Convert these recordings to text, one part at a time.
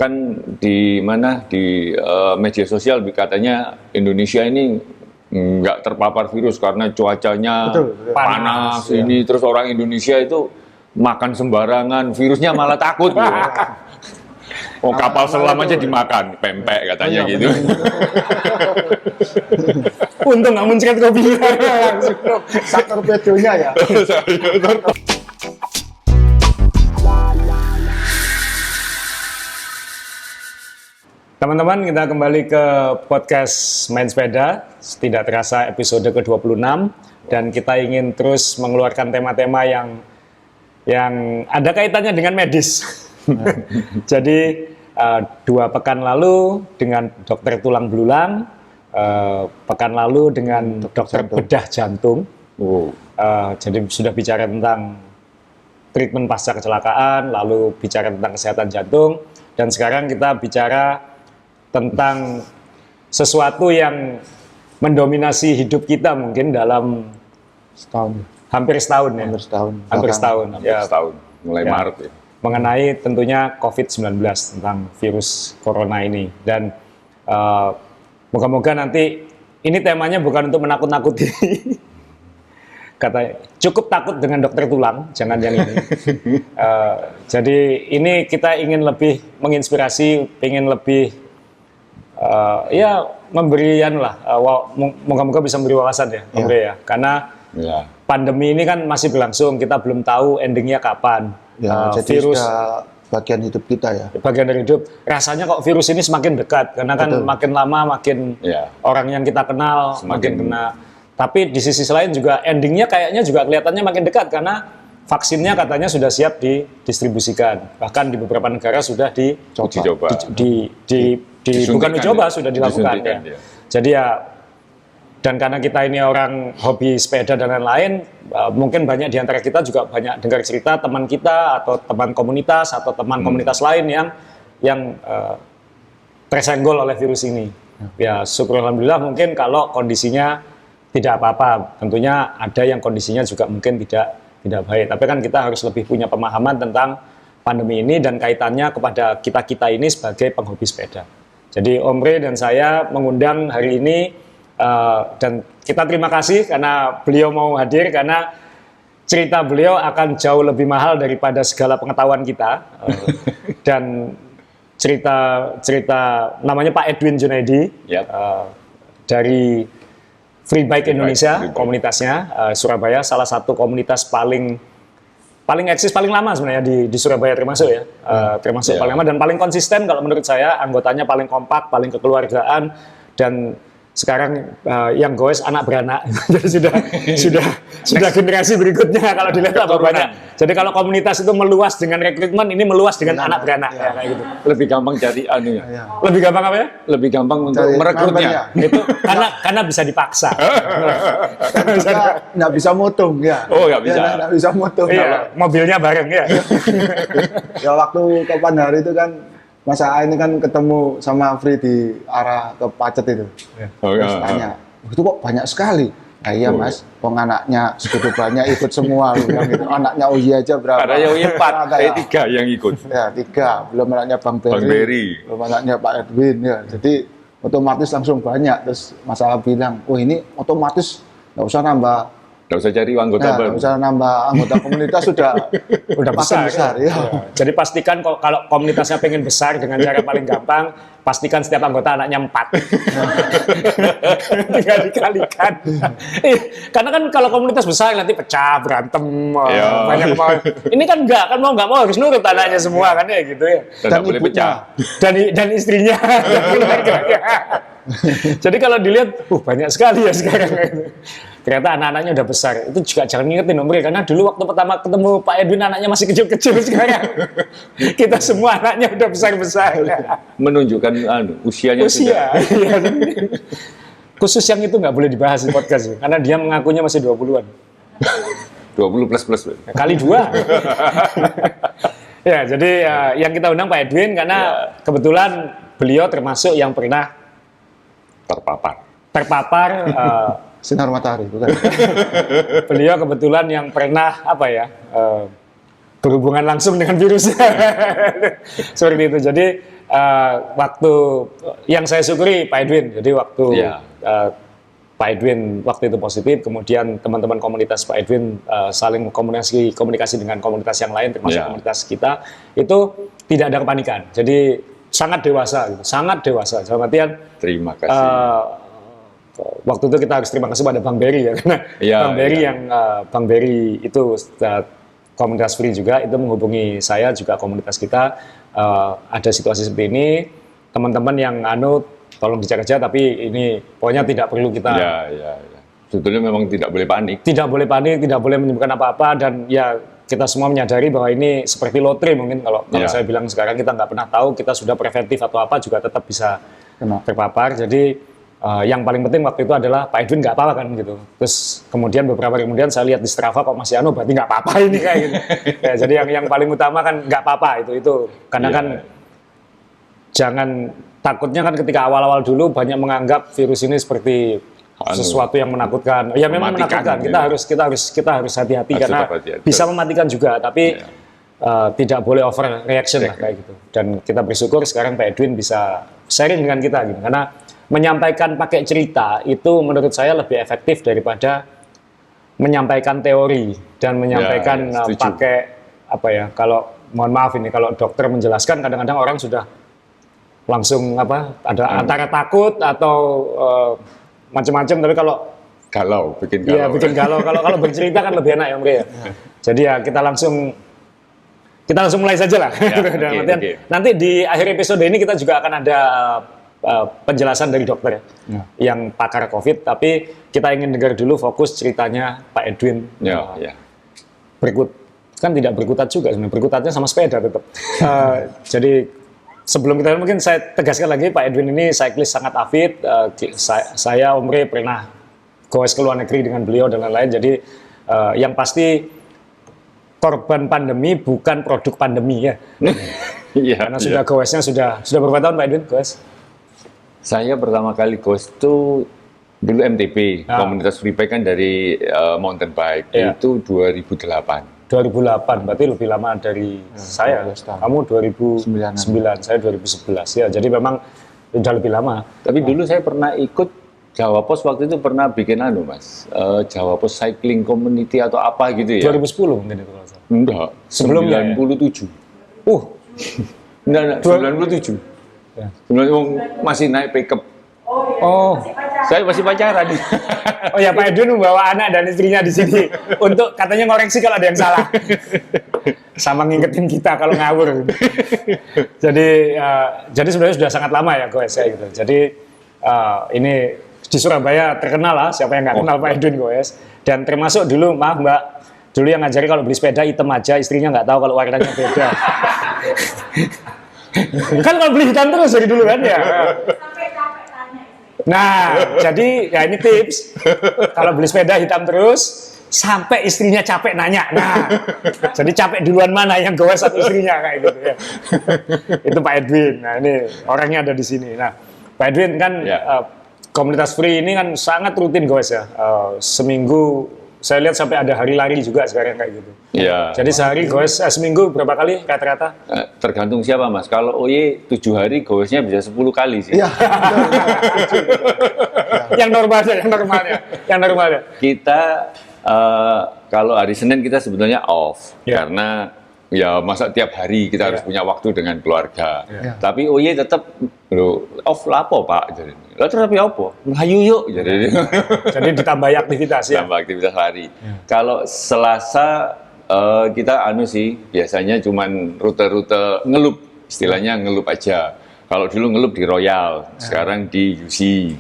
kan di mana di media sosial katanya Indonesia ini nggak terpapar virus karena cuacanya panas ini, terus orang Indonesia itu makan sembarangan, virusnya malah takut gitu. Oh, kapal selam aja dimakan, pempek katanya gitu. Untung nggak muncrat kopinya langsung. Sak torpedonya ya. Teman-teman, kita kembali ke podcast Main Sepeda, tidak terasa episode ke-26, dan kita ingin terus mengeluarkan tema-tema yang ada kaitannya dengan medis. Jadi 2 pekan lalu dengan dokter tulang belulang, pekan lalu dengan dokter bedah jantung. Jadi sudah bicara tentang treatment pasca kecelakaan, lalu bicara tentang kesehatan jantung, dan sekarang kita bicara tentang sesuatu yang mendominasi hidup kita mungkin dalam hampir setahun ya. Hampir setahun. Mulai Maret ya. Mengenai tentunya COVID-19, tentang virus corona ini. Dan moga-moga nanti ini temanya bukan untuk menakut-nakuti. Kata cukup takut dengan dokter tulang, jangan yang ini. Jadi ini kita ingin lebih menginspirasi, ingin lebih memberian lah, moga-moga bisa memberi wawasan ya, ya. Karena pandemi ini kan masih berlangsung, kita belum tahu endingnya kapan. Jadi virus bagian hidup kita ya. Bagian dari hidup. Rasanya kok virus ini semakin dekat, karena kan makin lama makin orang yang kita kenal makin kena. Tapi di sisi lain juga endingnya kayaknya juga kelihatannya makin dekat, karena vaksinnya katanya sudah siap didistribusikan. Bahkan di beberapa negara sudah dicoba. Bukan dicoba, sudah dilakukan ya. Jadi ya, dan karena kita ini orang hobi sepeda dan lain-lain, mungkin banyak di antara kita juga banyak dengar cerita teman kita atau teman komunitas atau teman komunitas lain yang tersenggol oleh virus ini. Ya syukur alhamdulillah, mungkin kalau kondisinya tidak apa-apa, tentunya ada yang kondisinya juga mungkin tidak baik. Tapi kan kita harus lebih punya pemahaman tentang pandemi ini dan kaitannya kepada kita ini sebagai penghobi sepeda. Jadi Om Re dan saya mengundang hari ini, dan kita terima kasih karena beliau mau hadir, karena cerita beliau akan jauh lebih mahal daripada segala pengetahuan kita. Dan cerita namanya Pak Edwin Junaidi, dari Free Bike Indonesia, komunitasnya Surabaya, salah satu komunitas paling eksis, paling lama sebenarnya di Surabaya termasuk ya, termasuk paling lama dan paling konsisten kalau menurut saya, anggotanya paling kompak, paling kekeluargaan, dan sekarang yang goes anak beranak. Jadi sudah generasi berikutnya kalau dilihat apa banyak. Jadi kalau komunitas itu meluas dengan rekrutmen, ini meluas dengan anak beranak ya, kayak gitu. Lebih gampang cari anunya. Lebih gampang apa ya? Lebih gampang untuk merekrutnya. Itu karena bisa dipaksa. Nggak bisa mutung ya. Oh, nggak bisa. Nggak bisa mutung. Iya, mobilnya bareng ya. Ya waktu kapan hari itu kan Mas A ini kan ketemu sama Free di arah ke Pacet itu. Terus tanya, itu kok banyak sekali? Nah iya Mas, anaknya segitu banyak ikut semua. Bilang gitu. Anaknya Uyi aja berapa? Ada yang 4, 3 yang ikut. Ya 3, belum anaknya Bang Berry, belum anaknya Pak Edwin ya. Jadi otomatis langsung banyak. Terus Mas A bilang, oh ini otomatis nggak usah nambah. Nggak usah cari anggota baru. Nggak usah nambah anggota komunitas, sudah besar ya. Jadi pastikan kalau komunitasnya pengen besar dengan cara paling gampang, pastikan setiap anggota anaknya 4. Tinggal dikalikan. Karena kan kalau komunitas besar nanti pecah, berantem, banyak mau. Ini kan nggak mau harus nurut anaknya semua kan ya gitu ya. Dan boleh pecah. Dan istrinya. Jadi kalau dilihat, banyak sekali ya sekarang. Ternyata anak-anaknya udah besar. Itu juga jangan ngingetin Om Re, karena dulu waktu pertama ketemu Pak Edwin anaknya masih kecil-kecil, sekarang kita semua anaknya udah besar-besar. Menunjukkan usianya sudah. Iya. Khusus yang itu nggak boleh dibahas di podcast, karena dia mengakunya masih 20-an. 20 plus. Kali 2. Ya, jadi yang kita undang Pak Edwin karena kebetulan beliau termasuk yang pernah terpapar sinar matahari, bukan? Beliau kebetulan yang pernah berhubungan langsung dengan virusnya. Seperti itu. Jadi waktu yang saya syukuri Pak Edwin. Jadi waktu Pak Edwin waktu itu positif, kemudian teman-teman komunitas Pak Edwin saling komunikasi dengan komunitas yang lain, termasuk komunitas kita, itu tidak ada kepanikan. Jadi sangat dewasa, gitu. Sangat dewasa. Dalam artian, terima kasih. Waktu itu kita harus terima kasih pada Bang Berry ya, karena Bang Berry itu komunitas free juga, itu menghubungi saya juga komunitas kita, ada situasi seperti ini, teman-teman yang tolong dicek aja, tapi ini pokoknya tidak perlu kita. Sebetulnya memang tidak boleh panik. Tidak boleh panik, tidak boleh menyebutkan apa-apa, dan ya kita semua menyadari bahwa ini seperti lotre mungkin kalau saya bilang sekarang kita nggak pernah tahu, kita sudah preventif atau apa juga tetap bisa terpapar. Jadi yang paling penting waktu itu adalah Pak Edwin nggak apa-apa kan gitu. Terus kemudian beberapa hari kemudian saya lihat di Strava kok masih berarti nggak apa-apa ini kayak gitu. Ya, jadi yang paling utama kan nggak apa-apa itu karena kan jangan takutnya kan ketika awal-awal dulu banyak menganggap virus ini seperti sesuatu yang menakutkan. Ya memang menakutkan. Kita harus hati-hati karena bisa mematikan juga, tapi tidak boleh overreaction lah kayak gitu. Dan kita bersyukur sekarang Pak Edwin bisa sharing dengan kita gitu. Karena menyampaikan pakai cerita itu menurut saya lebih efektif daripada menyampaikan teori dan menyampaikan pakai apa ya, kalau mohon maaf ini kalau dokter menjelaskan kadang-kadang orang sudah langsung ada antara takut atau macam-macam, tapi kalau bikin galau. Iya, bikin galau. Kalau bercerita kan lebih enak ya, Om Rey. Jadi ya kita langsung mulai saja lah. Nanti di akhir episode ini kita juga akan ada penjelasan dari dokter yang pakar COVID, tapi kita ingin dengar dulu fokus ceritanya Pak Edwin. Berikut kan tidak berkutat juga sebenarnya, berkutatnya sama sepeda tetap. Jadi sebelum kita mungkin saya tegaskan lagi, Pak Edwin ini cyclist sangat avid. Saya Om Rey pernah goes ke luar negeri dengan beliau dan lain-lain. Jadi yang pasti korban pandemi bukan produk pandemi ya. Karena sudah goesnya sudah berapa tahun Pak Edwin goes? Saya pertama kali goes itu dulu MTB, komunitas free bike kan dari mountain bike, itu 2008. 2008, berarti lebih lama dari saya. Kamu 2009, saya 2011 ya. Jadi memang sudah lebih lama. Tapi dulu saya pernah ikut Jawa Pos, waktu itu pernah bikin Mas, Jawa Pos Cycling Community atau apa gitu ya. 2010 mungkin itu kalau saya. Enggak, sebelumnya 97. Enggak, 97. Masih naik pickup. Saya masih pacaran. Oh ya, Pak Edwin membawa anak dan istrinya di sini untuk katanya ngoreksi kalau ada yang salah, sama ngingetin kita kalau ngawur. Jadi sebenarnya sudah sangat lama ya goes saya gitu. Jadi ini di Surabaya terkenal lah, siapa yang nggak kenal Pak Edwin goes. Dan termasuk dulu, maaf Mbak, dulu yang ngajari kalau beli sepeda hitam aja, istrinya nggak tahu kalau warnanya beda. Kan kalau beli hitam terus dari dulu kan ya. Nah, jadi ya ini tips. Kalau beli sepeda hitam terus, sampai istrinya capek nanya. Nah, jadi capek duluan mana, yang goes atau istrinya kayak gitu ya. Itu Pak Edwin. Nah, ini orangnya ada di sini. Nah, Pak Edwin kan komunitas free ini kan sangat rutin goes ya. Seminggu saya lihat sampai ada hari lari juga sekarang kayak gitu. Iya. Jadi sehari goes seminggu berapa kali rata-rata? Tergantung siapa Mas. Kalau OY 7 hari goesnya bisa 10 kali sih. Iya. Yang normalnya. Kita kalau hari Senin kita sebetulnya off karena ya masa tiap hari kita harus punya waktu dengan keluarga. Tapi OY tetap off lapo Pak. Jadi terus tapi apa? Hayu yuk. Jadi ditambah aktivitas ya. Tambah aktivitas lari. Kalau Selasa kita biasanya cuman rute-rute ngelup, istilahnya ngelup aja. Kalau dulu ngelup di Royal, sekarang di UC.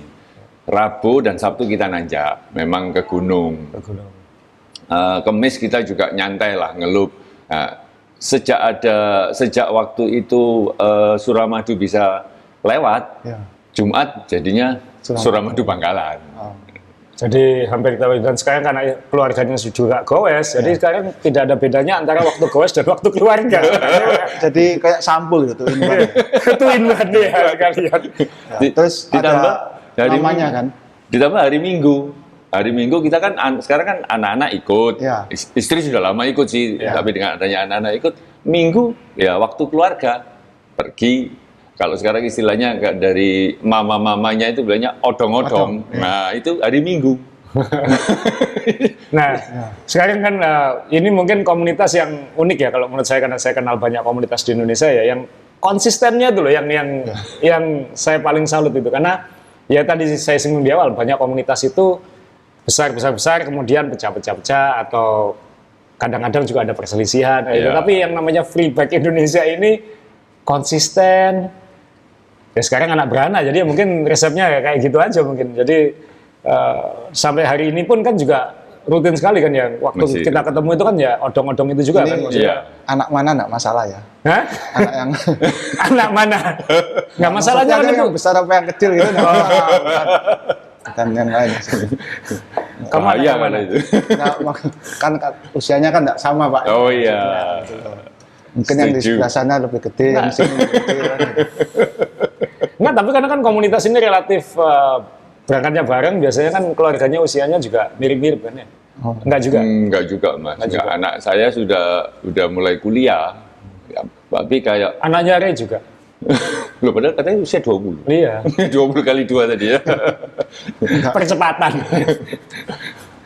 Rabu dan Sabtu kita nanjak, memang ke gunung. Kemis kita juga nyantai lah ngelup. Nah, sejak waktu itu Suramadu bisa lewat, Jumat jadinya Suramadu Bangkalan. Jadi hampir kita, dan sekarang karena keluarganya juga goes, jadi sekarang tidak ada bedanya antara waktu goes dan waktu keluarga. Jadi kayak sampul gitu. Twin banget ya kalian. Terus ditambah hari namanya kan. Ditambah hari Minggu. Hari Minggu kita kan sekarang kan anak-anak ikut. Istri sudah lama ikut sih, tapi dengan adanya anak-anak ikut, Minggu ya waktu keluarga pergi Kalau sekarang istilahnya dari mama-mamanya itu bilangnya odong-odong. Nah, itu hari Minggu. Nah, sekarang kan ini mungkin komunitas yang unik ya kalau menurut saya, karena saya kenal banyak komunitas di Indonesia ya, yang konsistennya itu loh yang saya paling salut itu, karena ya tadi saya singgung di awal, banyak komunitas itu besar kemudian pecah atau kadang-kadang juga ada perselisihan gitu. Tapi yang namanya Free Bike Indonesia ini konsisten. Ya sekarang anak beranak, jadi mungkin resepnya kayak gitu aja mungkin. Jadi sampai hari ini pun kan juga rutin sekali kan ya. Waktu kita ketemu itu kan ya odong-odong itu juga ini, kan maksudnya. Anak mana enggak masalah ya? Hah? Anak yang anak mana? Enggak masalahnya kan itu yang besar apa yang kecil gitu. Bukan yang lain. Kamu anak yang mana itu? Nah, kan usianya kan enggak sama, Pak. Oh iya. Mungkin yang di sebelah sana lebih gede, yang sini lebih kecil. Enggak, tapi karena kan komunitas ini relatif berangkatnya bareng, biasanya kan keluarganya usianya juga mirip-mirip kan ya? Enggak juga? Enggak juga, Mas. Enggak. Anak saya sudah mulai kuliah, ya, tapi kayak... Anaknya Ray juga? Loh, padahal katanya usia 20. Iya. 20 kali 2 tadi ya. Percepatan.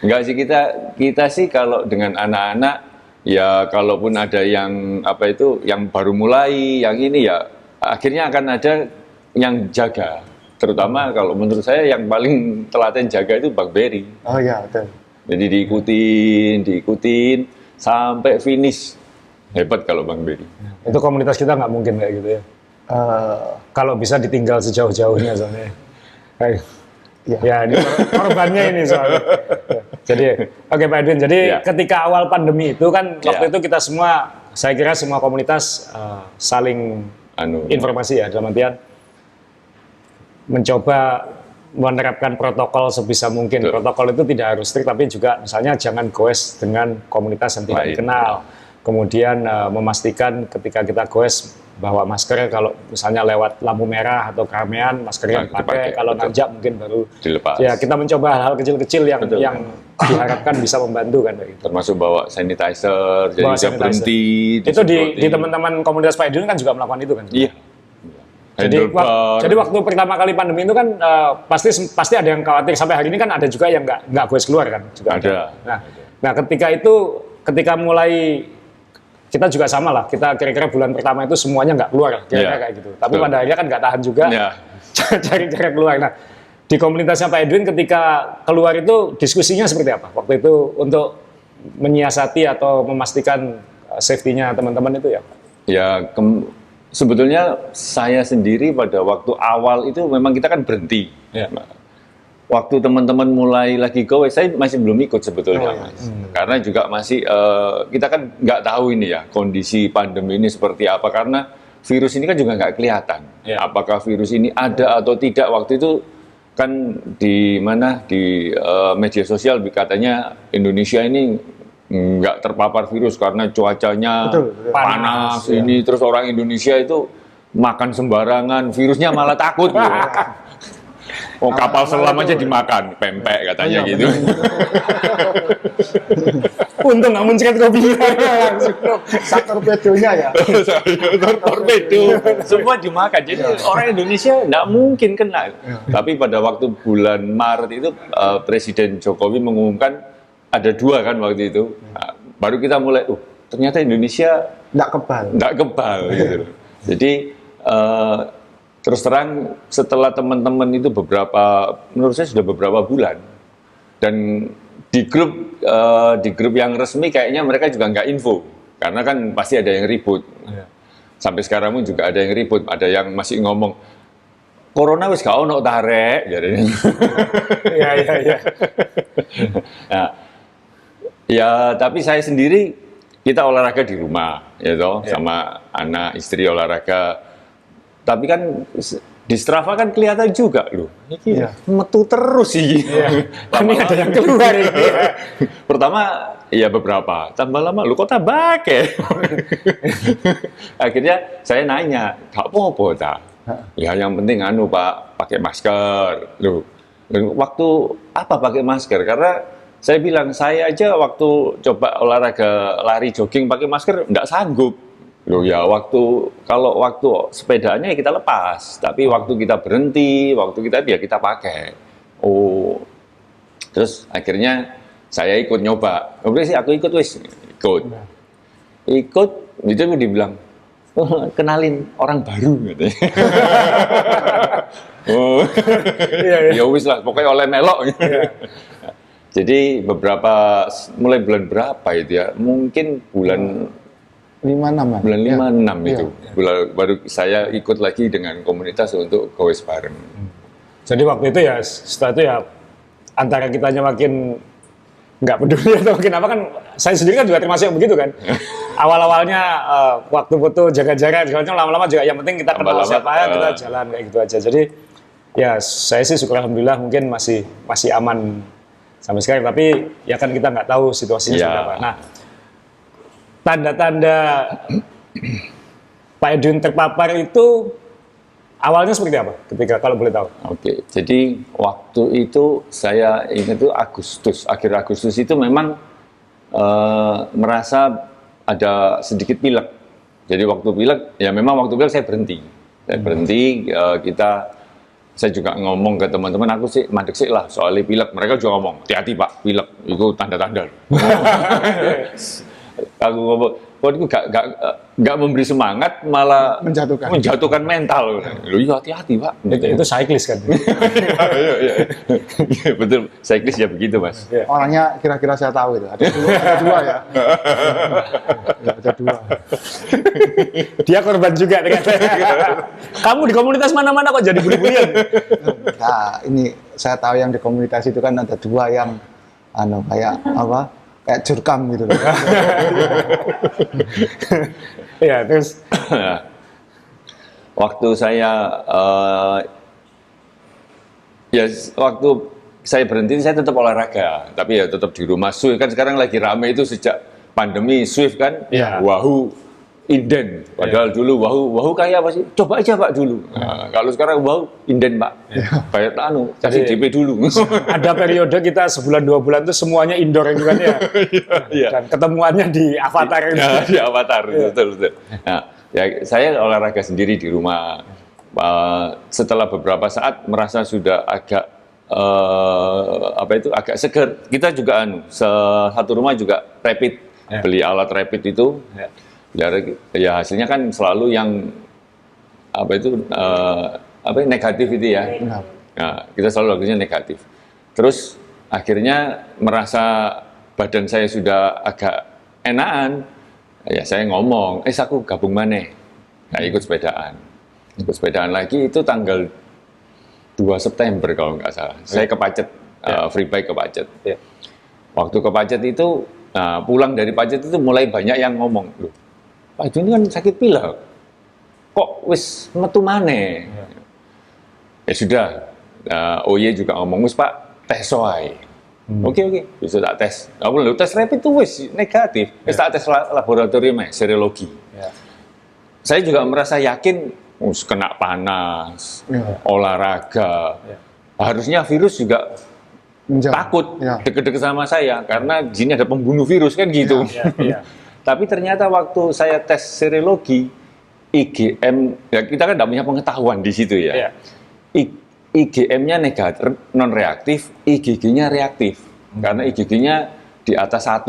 Enggak sih, kita sih kalau dengan anak-anak, ya kalaupun ada yang yang baru mulai, yang ini ya akhirnya akan ada yang jaga. Terutama kalau menurut saya yang paling telaten jaga itu Bang Berry. Oh iya, betul. Jadi diikutin sampai finish. Hebat kalau Bang Berry. Itu komunitas kita nggak mungkin kayak gitu ya. Kalau bisa ditinggal sejauh-jauhnya soalnya. Ya ini korbannya ini soalnya. Jadi, oke Pak Edwin, jadi ketika awal pandemi itu kan waktu itu kita semua, saya kira semua komunitas saling informasi ya, dalam artian mencoba menerapkan protokol sebisa mungkin. Protokol itu tidak harus strict, tapi juga misalnya jangan goes dengan komunitas yang tidak dikenal. Kemudian memastikan ketika kita goes bahwa masker kalau misalnya lewat lampu merah atau keramaian maskernya dipakai, kalau nanjak mungkin baru dilepas. Ya kita mencoba hal-hal kecil-kecil yang diharapkan bisa membantu kan gitu. Termasuk bawa sanitizer, jadi bisa berhenti. Itu di teman-teman komunitas Pak Edwin kan juga melakukan itu kan? Iya. Jadi waktu pertama kali pandemi itu kan pasti ada yang khawatir, sampai hari ini kan ada juga yang nggak goes keluar kan? Juga ada. Nah ketika mulai kita juga sama lah, kita kira-kira bulan pertama itu semuanya nggak keluar, kira-kira kayak gitu. Tapi pada akhirnya kan nggak tahan juga, cari cara keluar. Nah, di komunitasnya Pak Edwin ketika keluar itu diskusinya seperti apa? Waktu itu untuk menyiasati atau memastikan safety-nya teman-teman itu ya? Ya, sebetulnya saya sendiri pada waktu awal itu memang kita kan berhenti. Ya. Waktu teman-teman mulai lagi go, saya masih belum ikut sebetulnya, Mas. Karena juga masih kita kan nggak tahu ini ya kondisi pandemi ini seperti apa, karena virus ini kan juga nggak kelihatan. Apakah virus ini ada atau tidak? Waktu itu kan di media sosial katanya Indonesia ini nggak terpapar virus karena cuacanya panas ini, terus orang Indonesia itu makan sembarangan, virusnya malah takut. Oh, kapal selam aja dimakan, pempek katanya gitu. Untung nggak muncrat kopi. Torpedonya ya. Torpedo, semua dimakan. Jadi orang Indonesia nggak mungkin kena. Tapi pada waktu bulan Maret itu Presiden Jokowi mengumumkan ada 2 kan waktu itu. Nah, baru kita mulai, ternyata Indonesia nggak kebal gitu. Jadi terus terang setelah teman-teman itu menurut saya sudah beberapa bulan, dan di grup yang resmi kayaknya mereka juga nggak info, karena kan pasti ada yang ribut. Sampai sekarang pun juga ada yang ribut, ada yang masih ngomong corona wis gak ono tarek jadinya. Iya. Nah, ya tapi saya sendiri kita olahraga di rumah ya toh, sama anak istri olahraga. Tapi kan di Strava kan kelihatan juga loh. Ini metu terus sih. Ini ada yang keluar ini. Pertama ya beberapa, tambah lama lu kok tambah ke. Akhirnya saya nanya, gak apa-apa tak? Ya yang penting Pak, pakai masker. Loh, waktu apa pakai masker? Karena saya bilang, saya aja waktu coba olahraga lari jogging pakai masker enggak sanggup. Loh ya kalau waktu sepedanya ya kita lepas, tapi waktu kita berhenti, waktu kita pakai. Oh, terus akhirnya saya ikut nyoba. Oke sih aku ikut ikut, itu dibilang, oh, kenalin orang baru gitu. Oh, ya wis lah, pokoknya oleh melok. Jadi mulai bulan berapa itu ya? Mungkin bulan 5-6 bulan 5-6 itu. Baru saya ikut lagi dengan komunitas untuk goes bareng. Jadi waktu itu ya, setelah itu ya antara kitanya makin nggak peduli atau mungkin apa kan, saya sendiri kan juga termasuk yang begitu kan. Awal-awalnya waktu foto jaga jarak, lama-lama juga yang penting kita kenal siapa ya, kita jalan kayak gitu aja. Jadi ya saya sih syukur alhamdulillah mungkin masih aman sampai sekarang, tapi ya kan kita nggak tahu situasinya seperti apa. Nah, tanda-tanda Pak Edwin terpapar itu awalnya seperti apa? Ketika kalau boleh tahu. Oke, jadi waktu itu saya ingat itu akhir Agustus itu memang merasa ada sedikit pilek. Jadi waktu pilek, ya memang waktu pilek saya berhenti. Saya juga ngomong ke teman-teman, aku sih mandek sih lah soalnya pilek. Mereka juga ngomong, hati-hati Pak, pilek itu tanda-tanda. Aku ngomong, kok itu gak memberi semangat, malah menjatuhkan mental. Loh iya hati-hati Pak. Itu cyclist kan? Iya, betul, cyclist ya begitu Mas. Orangnya kira-kira saya tahu itu, ada dua ya. Ada dua. Dia korban juga ternyata. Kamu di komunitas mana-mana kok jadi bully-bulian? Nah, ini saya tahu yang di komunitas itu kan ada dua yang kayak jurkam gitu. Iya, terus waktu saya berhenti saya tetap olahraga, tapi ya tetap di rumah. Swift kan sekarang lagi rame itu sejak pandemi, Swift kan, Wahoo, Inden. Padahal dulu Wahoo kayak apa sih? Coba aja Pak dulu. Nah, kalau sekarang Wahoo, Inden Pak. Bayar kasih DP dulu. Ada periode kita sebulan 2 bulan tuh semuanya indoor itu kan ya. Dan ketemuannya di Avatar itu. Di Avatar, betul. Nah, ya saya olahraga sendiri di rumah. Setelah beberapa saat merasa sudah agak agak seger. Kita juga satu rumah juga rapid, beli alat rapid itu. Ya hasilnya kan selalu yang negatif itu ya. Nah, kita selalu hasilnya negatif. Terus akhirnya merasa badan saya sudah agak enakan. Ya saya ngomong, aku gabung mana? Nah, ikut sepedaan lagi itu tanggal 2 September kalau nggak salah. Saya ke Pacet, free bike ke Pacet. Waktu ke Pacet itu, pulang dari Pacet itu mulai banyak yang ngomong, loh, Pak ini kan sakit pilek, kok wis metu maneh? Ya sudah, OY juga ngomong, wis Pak, tes soai. Oke, bisa tak tes. Aku lalu tes rapid itu wis negatif, wis tak tes laboratorium serologi. Saya juga merasa yakin, kena panas, olahraga, harusnya virus juga takut deket-deket sama saya, karena di sini ada pembunuh virus kan gitu. Tapi ternyata waktu saya tes serologi, IgM, ya kita kan tidak punya pengetahuan di situ ya. IgM-nya negatif, non reaktif, IgG-nya reaktif. Karena IgG-nya di atas 1.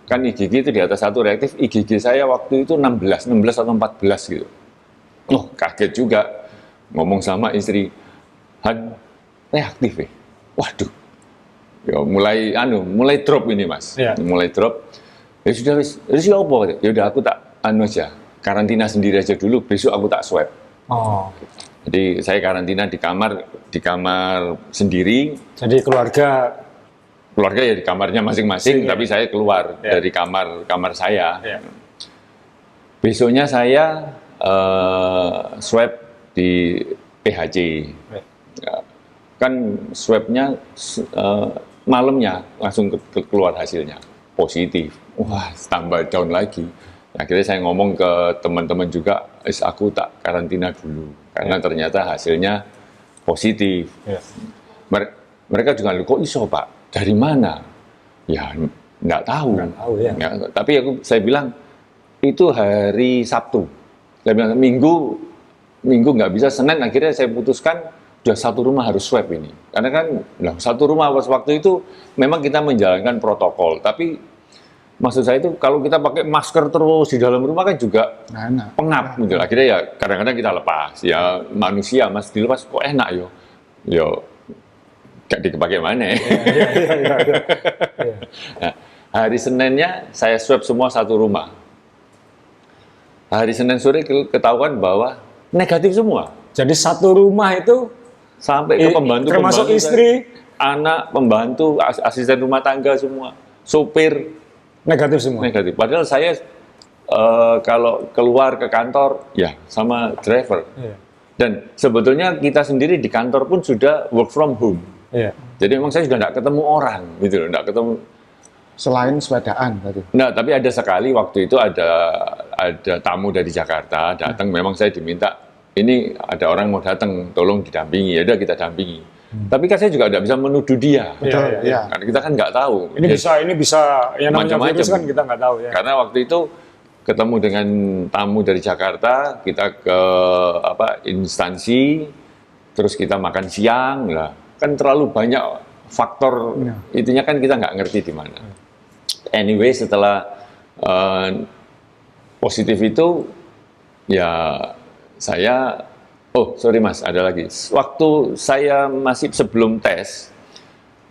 Kan IgG itu di atas 1 reaktif, IgG saya waktu itu 16 atau 14 gitu. Kaget juga. Ngomong sama istri, Han, reaktif ya? Waduh. Ya mulai drop ini Mas. Mulai drop. Ya sudah wis apa? Ya udah aku tak aja. Karantina sendiri aja dulu, besok aku tak swab. Jadi saya karantina di kamar sendiri. Jadi keluarga ya di kamarnya masing-masing, tapi saya keluar dari kamar saya. Besoknya saya swab di PHC. Kan swabnya malamnya langsung keluar hasilnya positif. Wah, tambah down lagi. Akhirnya saya ngomong ke teman-teman juga, aku tak karantina dulu karena ternyata hasilnya positif. Mereka juga, kok iso Pak? Dari mana? Ya nggak tahu. Tapi saya bilang, itu hari Sabtu. Saya bilang Minggu nggak bisa, Senin akhirnya saya putuskan sudah satu rumah harus swab ini. Karena kan satu rumah waktu itu memang kita menjalankan protokol, tapi maksud saya itu kalau kita pakai masker terus di dalam rumah kan juga pengap gitu. Akhirnya ya kadang-kadang kita lepas. Ya manusia Mas dilepas kok enak yo gak dipakai mana. Nah, hari Seninnya saya swab semua satu rumah. Hari Senin sore ketahuan bahwa negatif semua. Jadi satu rumah itu sampai ke pembantu, termasuk istri, anak, pembantu, asisten rumah tangga semua, sopir negatif semua. Negatif. Padahal saya kalau keluar ke kantor ya sama driver. Dan sebetulnya kita sendiri di kantor pun sudah work from home. Jadi memang saya sudah tidak ketemu orang gitu loh, tidak ketemu. Selain sepedaan tadi. Nah, tapi ada sekali waktu itu ada tamu dari Jakarta datang, memang saya diminta ini ada orang mau datang, tolong didampingi. Ya udah kita dampingi. Tapi kan saya juga tidak bisa menuduh dia. Betul, ya. Karena kita kan nggak tahu. Ini bisa yang namanya virus kan kita nggak tahu ya. Karena waktu itu ketemu dengan tamu dari Jakarta, kita ke instansi, terus kita makan siang lah. Kan terlalu banyak faktor, itunya kan kita nggak ngerti di mana. Anyway, setelah positif itu, ya saya, sorry Mas, ada lagi. Waktu saya masih sebelum tes,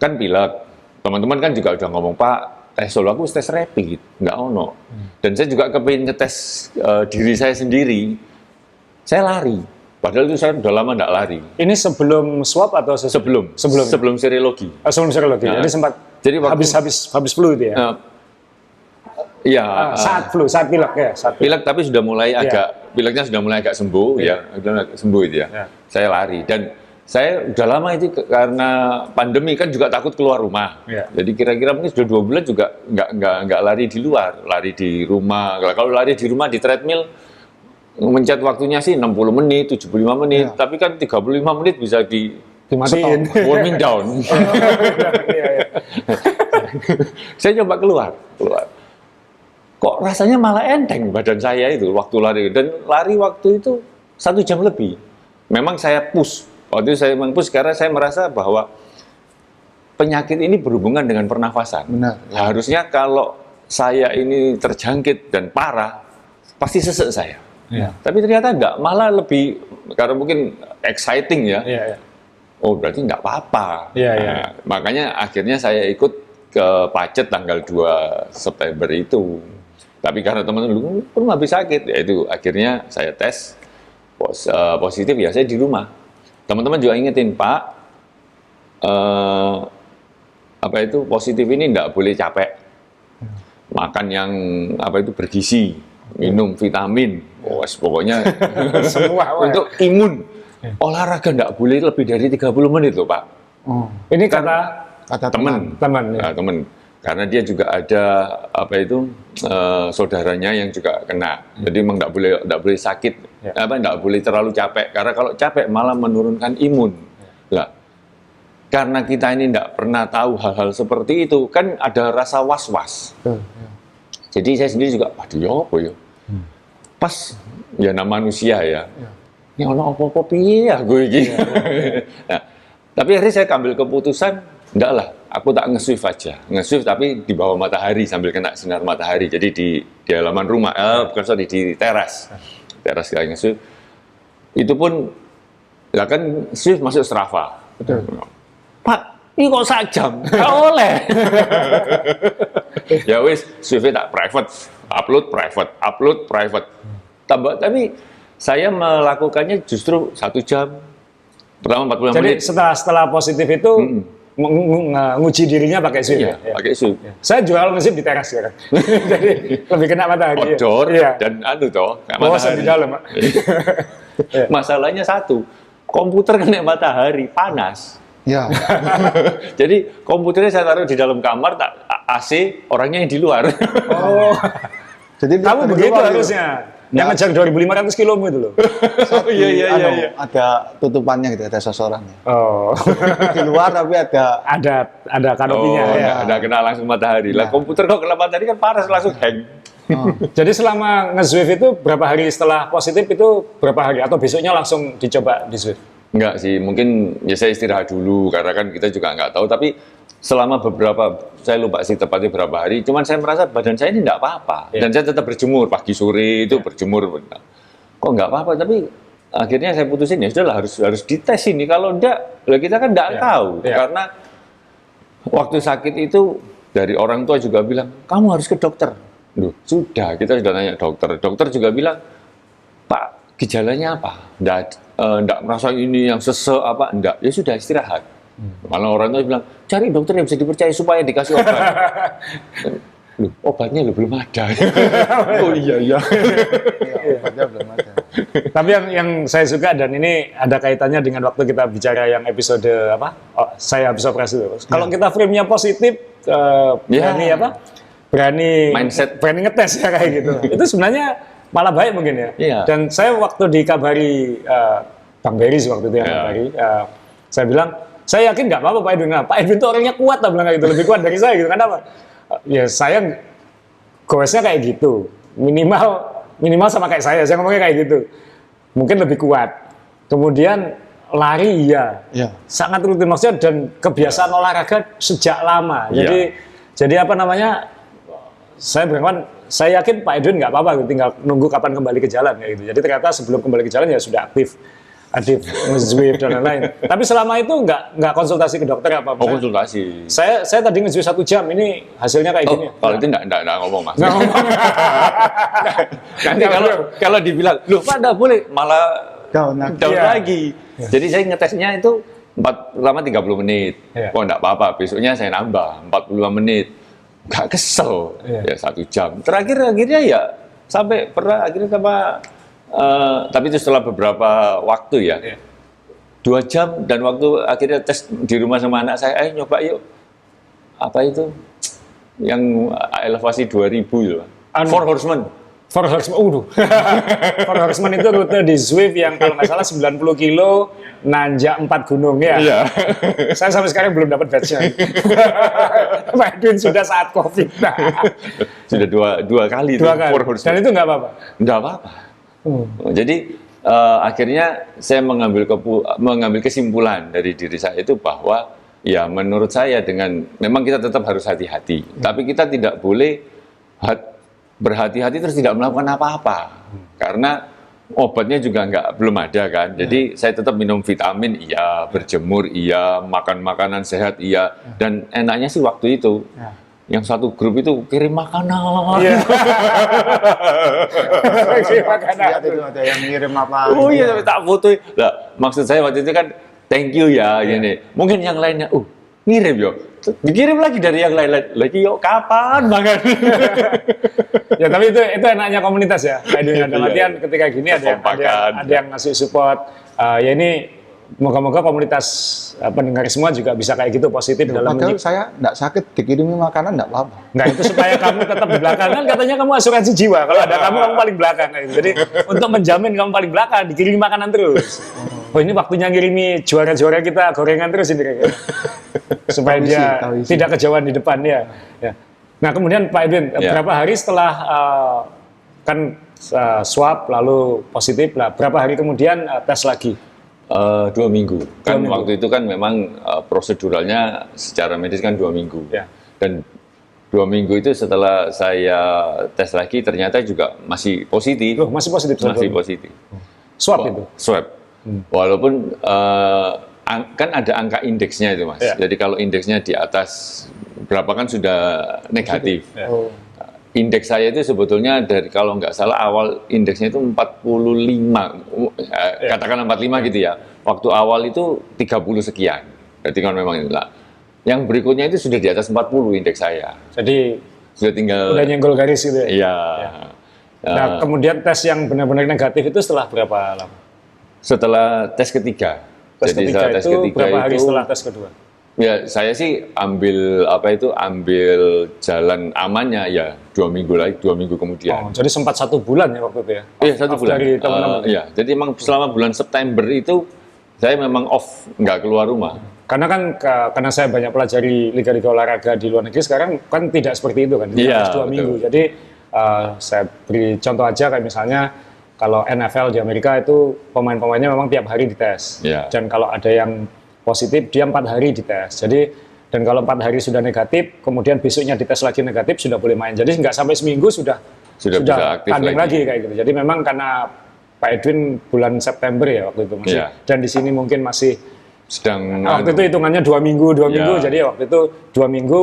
kan pilek. Teman-teman kan juga udah ngomong, Pak, tes solo aku tes rapid, nggak ono. Dan saya juga kepingin ngetes diri saya sendiri, saya lari. Padahal itu saya udah lama nggak lari. Ini sebelum swab atau sebelum serologi. Sebelum serologi. Jadi sempat habis flu itu ya. Saat flu, saat pilek ya. Pilek tapi sudah mulai pileknya sudah mulai agak sembuh sudah sembuh itu ya. Saya lari dan saya udah lama itu karena pandemi kan juga takut keluar rumah. Jadi kira-kira mungkin sudah 2 bulan juga nggak lari di luar, lari di rumah. Kalau lari di rumah di treadmill mencet waktunya sih 60 menit, 75 menit, tapi kan 35 menit bisa dimatiin. Warming down. Saya coba keluar. Kok rasanya malah enteng badan saya itu waktu lari. Dan lari waktu itu 1 jam lebih. Memang saya push. Waktu itu saya memang push karena saya merasa bahwa penyakit ini berhubungan dengan pernafasan. Benar. Nah, harusnya kalau saya ini terjangkit dan parah, pasti sesek saya. Tapi ternyata enggak, malah lebih, karena mungkin exciting ya. Oh berarti enggak apa-apa. Nah, makanya akhirnya saya ikut ke Pacet tanggal 2 September itu. Tapi karena teman-teman pun habis sakit, ya itu akhirnya saya tes positif, ya saya di rumah. Teman-teman juga ingetin, Pak, positif ini enggak boleh capek. Makan yang bergizi, minum vitamin, pokoknya semua untuk imun. Olahraga enggak boleh lebih dari 30 menit loh, Pak. Ini kata teman. Ya. Teman. Karena dia juga ada saudaranya yang juga kena. Jadi memang enggak boleh sakit, enggak boleh terlalu capek. Karena kalau capek malah menurunkan imun. Lah, karena kita ini enggak pernah tahu hal-hal seperti itu, kan ada rasa was-was. Jadi saya sendiri juga, waduh ya apa ya? Pas ya nama manusia ya. Ini ono apa-apa piye ya gue iki. Nah, tapi akhirnya saya ambil keputusan, enggak lah, aku tak nge-swift aja. Nge-swift tapi di bawah matahari sambil kena sinar matahari. Jadi di halaman rumah, di teras. Teras kayak nge-swift. Itu pun ya kan Swift masuk Strava. Betul. Pak, ini kok 1 jam? Nggak boleh. Ya wis, Swift-nya tak private, upload private. Tapi saya melakukannya justru 1 jam. Pertama 45 menit. Jadi setelah positif itu nguji dirinya pakai Swift. Iya, pakai Swift. Ya. Saya jual nge-swift di teras ya kan. Jadi lebih kena matahari. Outdoor dan bawasan di dalam, Pak. Masalahnya satu, komputer kena matahari, panas. Ya. Jadi komputernya saya taruh di dalam kamar, tak AC, orangnya yang di luar. Oh. Jadi kamu begitu harusnya. Yang ngejar 2.500 km itu loh. Iya. Ada tutupannya gitu, ada sosorannya. Oh. Di luar tapi ada kanopinya. Ada kena langsung matahari. Lah komputer kok kena matahari kan panas langsung hang. Jadi selama nge-Zwift itu berapa hari setelah positif itu berapa hari atau besoknya langsung dicoba di Zwift? Enggak sih, mungkin ya saya istirahat dulu karena kan kita juga nggak tahu. Tapi selama beberapa, saya lupa sih tepatnya berapa hari. Cuman saya merasa badan saya ini nggak apa-apa dan saya tetap berjemur pagi sore itu berjemur. Kok nggak apa-apa? Tapi akhirnya saya putusin ya sudahlah harus dites ini. Kalau enggak, kita kan nggak tahu karena waktu sakit itu dari orang tua juga bilang kamu harus ke dokter. Loh, sudah kita sudah nanya dokter. Dokter juga bilang, Pak, gejalanya apa? Enggak merasa ini yang sesek apa? Enggak. Ya sudah istirahat. Malah orang tua bilang cari dokter yang bisa dipercaya supaya dikasih obat. Loh, obatnya belum ada. Oh iya. Obatnya belum ada. Tapi yang saya suka dan ini ada kaitannya dengan waktu kita bicara yang episode apa? Saya habis operasi itu. Kalau kita frame-nya positif, berani berani mindset, berani ngetes ya kayak gitu. Itu sebenarnya malah baik mungkin ya. Dan saya waktu dikabari Bang Berry waktu itu yang kabari, saya bilang saya yakin nggak apa-apa Pak Edwin. Pak Edwin itu orangnya kuat lah bilang kayak gitu, lebih kuat dari saya gitu. Kenapa? Ya saya goesnya kayak gitu. Minimal sama kayak saya ngomongnya kayak gitu. Mungkin lebih kuat. Kemudian lari sangat rutin maksudnya dan kebiasaan olahraga sejak lama. Jadi apa namanya? Saya beranggapan, saya yakin Pak Edwin nggak apa-apa, tinggal nunggu kapan kembali ke jalan kayak gitu. Jadi ternyata sebelum kembali ke jalan ya sudah aktif nge-Zwift dan lain-lain. Tapi selama itu nggak konsultasi ke dokter apa? Oh, konsultasi. Saya tadi nge-Zwift 1 jam, ini hasilnya kayak gini. Kalau itu nggak ngomong Mas. Nanti kalau dibilang, loh Pak nggak boleh, malah down lagi. Jadi saya ngetesnya itu pertama 30 menit. Oh nggak apa-apa, besoknya saya nambah 45 menit. Nggak kesel, ya 1 jam. Akhirnya ya sampai pernah akhirnya sama. Tapi itu setelah beberapa waktu ya, 2 jam dan waktu akhirnya tes di rumah sama anak saya, nyoba yuk, apa itu, yang elevasi 2000 itu, Four Horsemen, Four Horsemen itu rute di Zwift yang kalau nggak salah 90 kilo, nanjak 4 gunung ya. Saya sampai sekarang belum dapat badge-nya. Pak Edwin sudah saat COVID. Sudah dua kali. Four Horsemen. Dan itu nggak apa-apa? Nggak apa-apa. Jadi akhirnya saya mengambil kesimpulan dari diri saya itu bahwa ya menurut saya memang kita tetap harus hati-hati, tapi kita tidak boleh berhati-hati terus tidak melakukan apa-apa karena obatnya juga belum ada kan. Jadi saya tetap minum vitamin berjemur makan makanan sehat dan enaknya sih waktu itu yang satu grup itu kirim makanan. Kirim makanan. Itu ada yang ngirim apa? Oh iya, tapi tak foto. Lah, maksud saya waktu itu kan thank you ya gini. Mungkin yang lainnya, ngirim yo. Dikirim lagi dari yang lain lagi yuk kapan banget. Ya tapi itu enaknya komunitas ya. Kayak dalam artian ketika gini ada yang ngasih support. Ya ini moga-moga komunitas pendengar semua juga bisa kayak gitu positif dalam padahal saya nggak sakit dikirimi makanan nggak apa-apa. Nggak, itu supaya kamu tetap di belakang kan katanya kamu asuransi jiwa. Kalau ada kamu paling belakang gitu. Jadi untuk menjamin kamu paling belakang dikirimi makanan terus. Oh ini waktunya ngirimi juara-juara kita gorengan terus ini kayaknya. Supaya dia tidak kejauhan di depan ya. Nah kemudian Pak Edwin berapa hari setelah kan swab lalu positif lah, berapa hari kemudian tes lagi? 2 minggu. Kan waktu itu kan memang proseduralnya secara medis kan 2 minggu. Dan 2 minggu itu setelah saya tes lagi ternyata juga masih positif. Loh, masih positif? Masih positif. Swab itu? Swab. Walaupun kan ada angka indeksnya itu Mas. Jadi kalau indeksnya di atas berapa kan sudah negatif. Indeks saya itu sebetulnya dari kalau nggak salah awal indeksnya itu 45, katakan 45 gitu ya. Waktu awal itu 30 sekian. Berarti kan memang inilah. Yang berikutnya itu sudah di atas 40 indeks saya. Jadi sudah tinggal. Udah nyenggol garis gitu ya? Iya. Nah kemudian tes yang benar-benar negatif itu setelah berapa lama? Setelah tes ketiga. Tes ketiga itu berapa hari setelah tes kedua? Ya saya sih ambil jalan amannya ya 2 minggu lagi, 2 minggu kemudian. Jadi sempat 1 bulan ya waktu itu ya? Iya 1 bulan. Dari teman-teman. Iya, jadi emang selama bulan September itu saya memang off, nggak keluar rumah. Karena kan karena saya banyak pelajari liga-liga olahraga di luar negeri sekarang kan tidak seperti itu kan, iya, 2 minggu. Jadi Saya beri contoh aja kayak misalnya kalau NFL di Amerika itu pemain-pemainnya memang tiap hari dites. Dan kalau ada yang positif dia 4 hari dites. Jadi dan kalau 4 hari sudah negatif, kemudian besoknya dites lagi negatif sudah boleh main. Jadi nggak sampai seminggu sudah tanding lagi kayak gitu. Jadi memang karena Pak Edwin bulan September ya waktu itu masih dan di sini mungkin masih sedang waktu itu hitungannya 2 minggu. Jadi waktu itu 2 minggu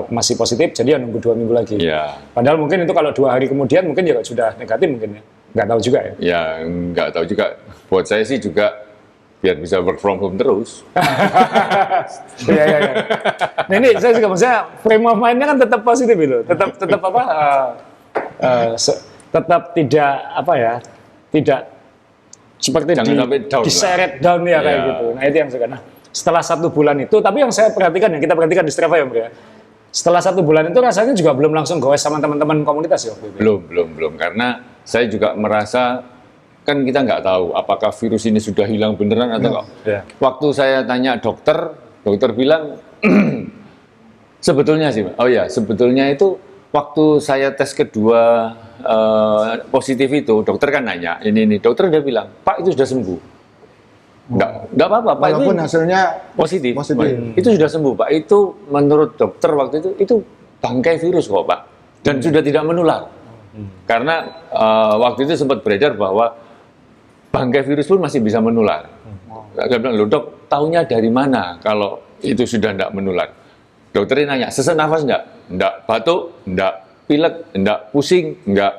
masih positif, jadi ya nunggu 2 minggu lagi. Padahal mungkin itu kalau 2 hari kemudian mungkin ya sudah negatif mungkin ya. Nggak tahu juga ya. Ya nggak tahu juga. Buat saya sih juga biar bisa work from home terus. Iya. Nah ini saya juga maksudnya frame of mind-nya kan tetap positif itu, tetap apa? Tetap tidak apa ya, tidak seperti diseret down ya kayak gitu. Nah itu yang saya. Nah setelah 1 bulan itu, tapi yang saya perhatikan yang kita perhatikan di Strava ya Bro ya. Setelah 1 bulan itu rasanya juga belum langsung goes sama teman-teman komunitas ya waktu itu. Belum karena saya juga merasa kan kita nggak tahu apakah virus ini sudah hilang beneran atau enggak. Waktu saya tanya dokter bilang sebetulnya itu waktu saya tes kedua positif itu dokter kan nanya ini dokter udah bilang Pak itu sudah sembuh. Nggak apa-apa Pak, walaupun hasilnya positif. Itu sudah sembuh Pak. Itu menurut dokter waktu itu bangkai virus kok Pak dan sudah tidak menular. Karena waktu itu sempat beredar bahwa bangkai virus pun masih bisa menular. Saya bilang, loh dok, tahunya dari mana kalau itu sudah tidak menular? Dokternya nanya, sesak nafas enggak? Enggak. Batuk? Enggak. Pilek? Enggak. Pusing? Enggak.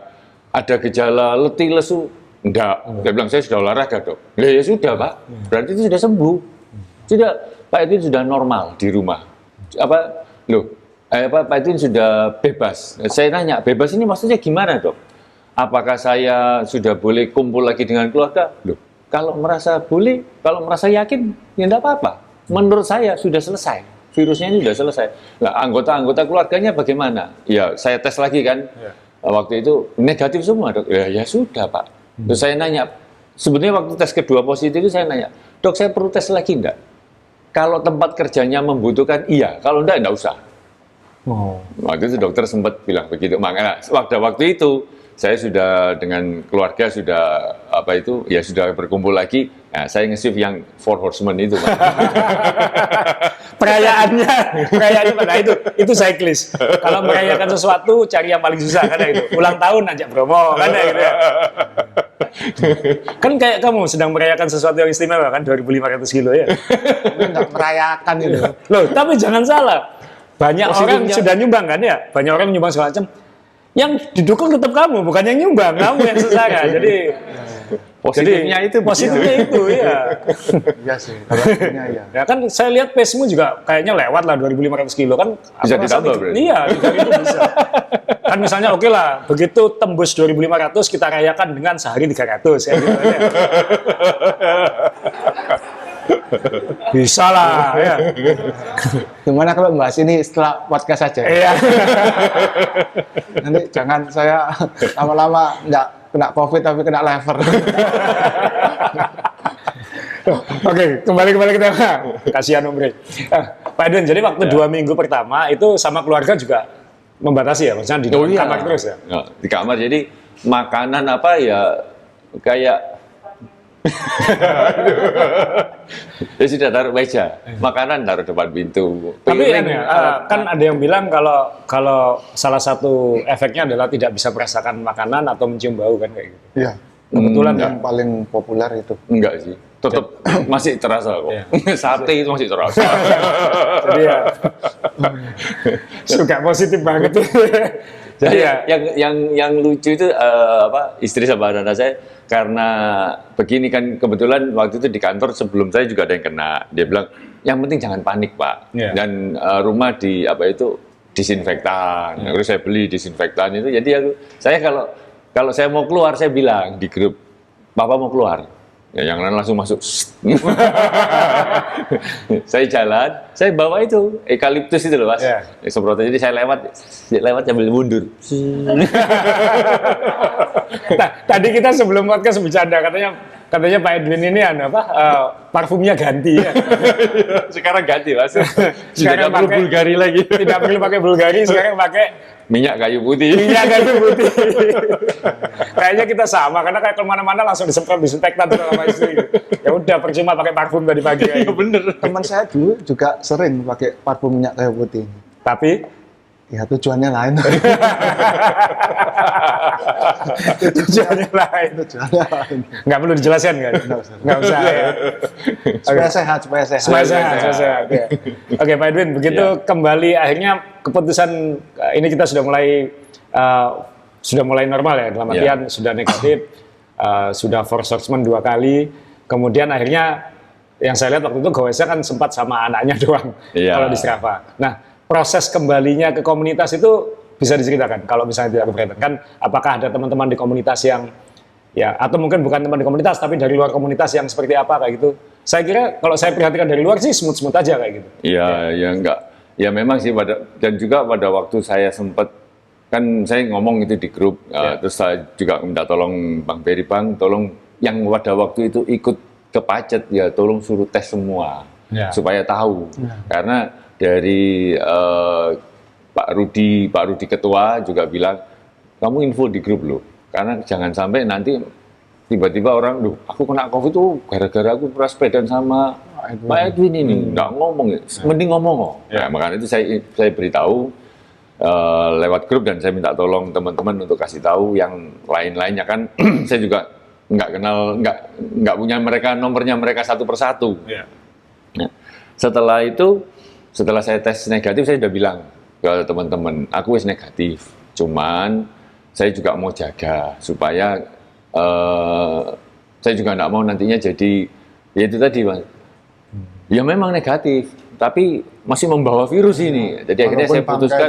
Ada gejala letih, lesu? Enggak. Saya bilang, saya sudah olahraga dok. Ya sudah Pak, berarti itu sudah sembuh. Sudah, Pak itu sudah normal di rumah. Pak itu sudah bebas. Saya nanya, bebas ini maksudnya gimana dok? Apakah saya sudah boleh kumpul lagi dengan keluarga? Loh, kalau merasa boleh, kalau merasa yakin, ya enggak apa-apa. Menurut saya sudah selesai. Virusnya ini sudah selesai. Nah, anggota-anggota keluarganya bagaimana? Ya, saya tes lagi kan. Waktu itu negatif semua dok. Ya sudah Pak. Terus saya nanya, sebenarnya waktu tes kedua positif itu saya nanya, dok saya perlu tes lagi enggak? Kalau tempat kerjanya membutuhkan, iya. Kalau enggak usah. Waktu itu dokter sempat bilang begitu. Makanya waktu itu saya sudah dengan keluarga sudah sudah berkumpul lagi. Nah, saya nge-shift yang 4 Horsemen itu, Pak. Perayaannya pada itu cyclist. Kalau merayakan sesuatu cari yang paling susah kan itu. Ulang tahun ajak promo kan gitu ya. Kan kayak kamu sedang merayakan sesuatu yang istimewa kan 2.500 kilo ya. Enggak merayakan gitu. Loh, tapi jangan salah. Banyak orang sudah nyumbang kan ya. Banyak orang nyumbang segala macam. Yang didukung tetap kamu, bukan yang nyumbang, kamu yang sesara. Jadi positifnya itu ya. Iya sih, positifnya ya. Ya kan saya lihat pace-mu juga kayaknya lewat lah 2.500 kilo kan. Bisa ditambah berarti? Iya, 3.000 bisa. Kan misalnya oke lah, begitu tembus 2.500 kita rayakan dengan sehari 300 kayak gitu ya. Bisa lah ya. Gimana kalau bahas ini setelah podcast saja? Iya. Nanti jangan saya lama-lama nggak kena COVID tapi kena lever. Oke, kembali ke tema. Kasihan Om Bre. Pak Edwin, jadi waktu 2 minggu pertama itu sama keluarga juga membatasi ya? Maksudnya di kamar terus ya? Di kamar, jadi makanan apa ya kayak ya sudah taruh meja, makanan taruh depan pintu. Tapi kan ada yang bilang kalau salah satu efeknya adalah tidak bisa merasakan makanan atau mencium bau kan kayak gitu. Iya. Kebetulan yang paling populer itu. Enggak sih, tetap masih terasa kok. Sate itu masih terasa. Jadi ya suka positif banget. Jadi yang lucu itu istri sama anak saya karena begini kan kebetulan waktu itu di kantor sebelum saya juga ada yang kena. Dia bilang yang penting jangan panik Pak. Dan rumah disinfektan. Terus saya beli disinfektan itu. Jadi saya kalau saya mau keluar saya bilang di grup Papa mau keluar. Ya, yang lain langsung masuk. Saya jalan, saya bawa itu eukaliptus itu loh Mas. Semprotan, jadi saya lewat sambil mundur. Nah, tadi kita sebelum podcast bercanda katanya katanya Pak Edwin ini parfumnya ganti ya. Sekarang ganti Mas. Sekarang tidak perlu Bulgari lagi. Tidak perlu pakai Bulgari, sekarang pakai minyak kayu putih. Minyak kayu putih. Kayaknya kita sama, karena kayak kemana-mana langsung disemprot, disinfektan sama istri. Ya udah, percuma pakai parfum tadi pagi. Iya bener. Teman saya dulu juga sering pakai parfum minyak kayu putih. Tapi ya tujuannya lain. Tujuannya lain. Nggak perlu dijelaskan kan? Nggak usah ya. Supaya sehat. Supaya sehat. Oke, Pak Edwin, begitu kembali akhirnya keputusan ini kita sudah mulai normal ya, dalam artian sudah negatif, sudah force assessment 2 kali, kemudian akhirnya yang saya lihat waktu itu gowesnya kan sempat sama anaknya doang kalau di Strava. Nah, proses kembalinya ke komunitas itu bisa diceritakan kalau misalnya tidak keberatan kan, apakah ada teman-teman di komunitas yang ya, atau mungkin bukan teman di komunitas tapi dari luar komunitas yang seperti apa kayak gitu. Saya kira kalau saya perhatikan dari luar sih smooth aja kayak gitu. Ya enggak. Ya memang sih dan juga pada waktu saya sempat kan saya ngomong itu di grup, terus saya juga minta tolong Bang Ferry, Bang, tolong yang pada waktu itu ikut ke Pacet ya tolong suruh tes semua supaya tahu. Karena dari Pak Rudi ketua juga bilang, kamu info di grup loh, karena jangan sampai nanti tiba-tiba orang, aku kena COVID tuh gara-gara aku pernah sepedaan sama Pak Edwin ini, nggak ngomong, mending ngomong. Nah, makanya itu saya beritahu lewat grup dan saya minta tolong teman-teman untuk kasih tahu yang lain-lainnya kan, saya juga nggak kenal, nggak punya nomornya mereka satu persatu. Nah, setelah itu, setelah saya tes negatif, saya udah bilang ke teman-teman, aku wis negatif, cuman saya juga mau jaga supaya saya juga nggak mau nantinya jadi, ya itu tadi Mas, ya memang negatif, tapi masih membawa virus ini. Jadi akhirnya saya putuskan,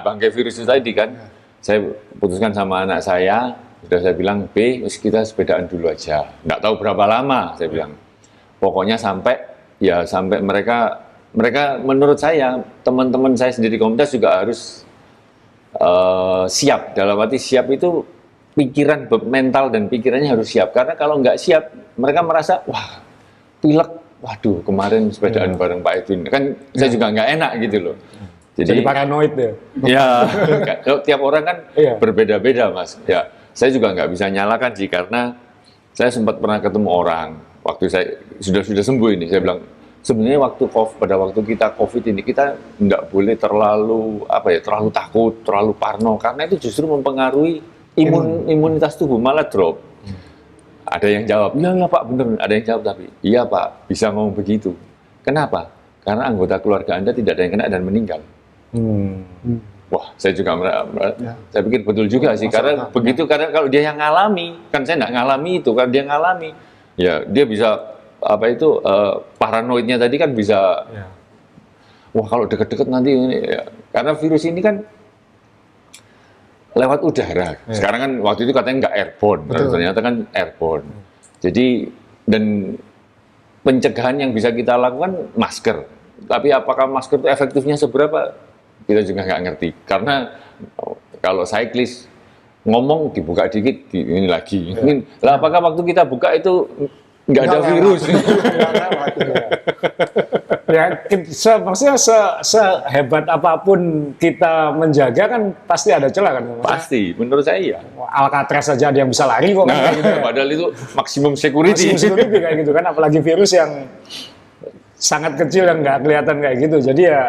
bangkai virus itu tadi kan, saya putuskan sama anak saya, sudah saya bilang, kita sepedaan dulu aja, nggak tahu berapa lama, saya bilang, pokoknya sampai mereka menurut saya, teman-teman saya sendiri komunitas juga harus siap. Dalam arti siap itu pikiran, mental dan pikirannya harus siap. Karena kalau nggak siap, mereka merasa, wah, pilek, waduh, kemarin sepedaan bareng Pak Edwin. Kan saya juga nggak enak gitu loh. Jadi paranoid ya? Ya, tiap orang kan berbeda-beda Mas. Ya, saya juga nggak bisa nyalakan sih, karena saya sempat pernah ketemu orang, waktu saya sudah sembuh ini, saya bilang, sebenarnya pada waktu kita COVID ini kita nggak boleh terlalu takut, terlalu parno, karena itu justru mempengaruhi imunitas tubuh, malah drop. Ada yang jawab, iya Pak, bener. Ada yang jawab tapi, iya Pak, bisa ngomong begitu. Kenapa? Karena anggota keluarga Anda tidak ada yang kena dan meninggal. Wah, saya juga saya pikir betul juga sih, karena begitu, karena kalau dia yang ngalami, kan saya nggak ngalami itu, kan dia ngalami, ya dia bisa paranoidnya tadi kan bisa, wah kalau deket-deket nanti ini, karena virus ini kan lewat udara. Sekarang kan waktu itu katanya nggak airborne, ternyata kan airborne. Jadi dan pencegahan yang bisa kita lakukan masker. Tapi apakah masker itu efektifnya seberapa? Kita juga nggak ngerti. Karena kalau cyclist ngomong dibuka dikit, ini lagi. Lah apakah waktu kita buka itu nggak ada virus? Ya, maksudnya sehebat apapun kita menjaga kan pasti ada celah kan? Pasti, menurut saya iya. Alcatraz saja ada yang bisa lari kok. Nah, gitu. Padahal itu maksimum security. Maksimum security kayak gitu kan, apalagi virus yang sangat kecil yang nggak kelihatan kayak gitu. Jadi ya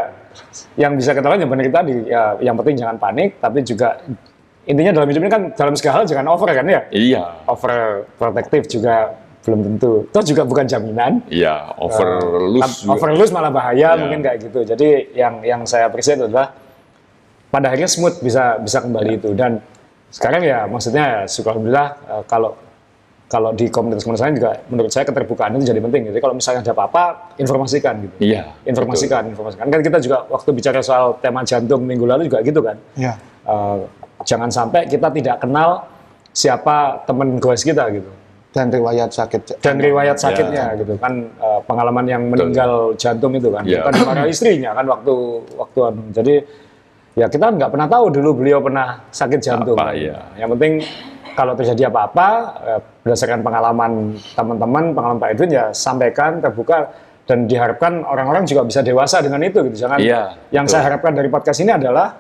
yang bisa ketahuan ya benar tadi, ya yang penting jangan panik, tapi juga intinya dalam hidup ini kan dalam segala hal jangan over kan ya? Iya. Over protektif juga belum tentu. Itu juga bukan jaminan. Iya, overloose malah bahaya mungkin kayak gitu. Jadi yang saya appreciate adalah pada akhirnya smooth bisa kembali itu. Dan sekarang ya maksudnya syukur alhamdulillah kalau di komunitas lain juga menurut saya keterbukaan itu jadi penting. Jadi kalau misalnya ada apa-apa informasikan gitu. Iya. Informasikan. Kan kita juga waktu bicara soal tema jantung minggu lalu juga gitu kan. Iya. Jangan sampai kita tidak kenal siapa teman goes kita gitu. Dan riwayat sakitnya gitu kan, pengalaman yang meninggal jantung itu kan, bukan para istrinya kan waktu jadi ya kita nggak pernah tahu dulu beliau pernah sakit jantung. Yang penting kalau terjadi apa-apa, berdasarkan pengalaman teman-teman, pengalaman Pak Edwin ya sampaikan terbuka dan diharapkan orang-orang juga bisa dewasa dengan itu gitu. Jangan yang saya harapkan dari podcast ini adalah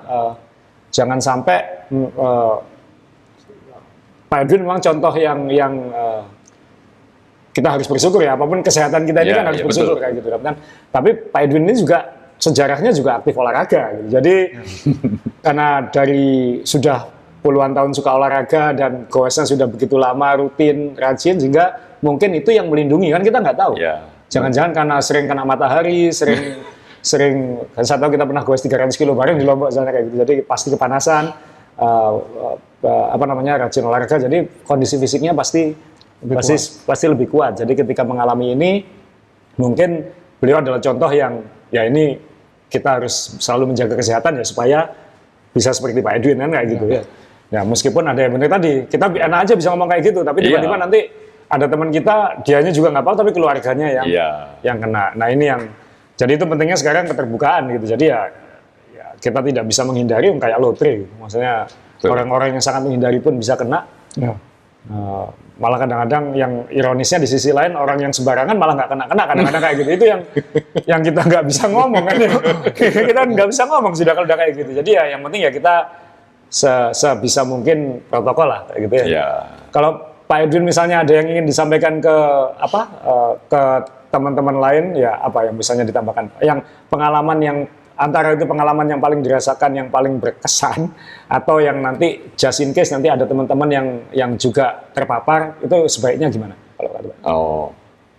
jangan sampai Pak Edwin memang contoh yang kita harus bersyukur ya, apapun kesehatan kita ini kan harus bersyukur kayak gitu kan. Tapi Pak Edwin ini juga sejarahnya juga aktif olahraga gitu. Jadi karena dari sudah puluhan tahun suka olahraga dan goesnya sudah begitu lama, rutin, rajin, sehingga mungkin itu yang melindungi kan, kita nggak tahu. Jangan-jangan karena sering kena matahari, sering saya tahu kita pernah goes 300 kilo bareng di Lombok sana kayak gitu. Jadi pasti kepanasan, rajin olahraga, jadi kondisi fisiknya pasti lebih kuat. Jadi ketika mengalami ini, mungkin beliau adalah contoh yang ya ini kita harus selalu menjaga kesehatan ya supaya bisa seperti Pak Edwin kan kayak gitu ya. Ya meskipun ada yang benar tadi, kita enak aja bisa ngomong kayak gitu, tapi tiba-tiba nanti ada teman kita, dianya juga nggak apa, tapi keluarganya yang kena. Nah ini yang, jadi itu pentingnya sekarang keterbukaan gitu. Jadi ya kita tidak bisa menghindari kayak lotre gitu. Maksudnya orang-orang yang sangat menghindari pun bisa kena. Malah kadang-kadang yang ironisnya di sisi lain orang yang sembarangan malah nggak kena kadang-kadang kayak gitu. Itu yang kita nggak bisa ngomong kan. Kita nggak bisa ngomong sudah kalau udah kayak gitu. Jadi ya yang penting ya kita sebisa mungkin protokol lah kayak gitu ya. Kalau Pak Edwin misalnya ada yang ingin disampaikan ke ke teman-teman lain ya apa yang misalnya ditambahkan, yang pengalaman yang antara itu pengalaman yang paling dirasakan, yang paling berkesan, atau yang nanti just in case nanti ada teman-teman yang juga terpapar, itu sebaiknya gimana?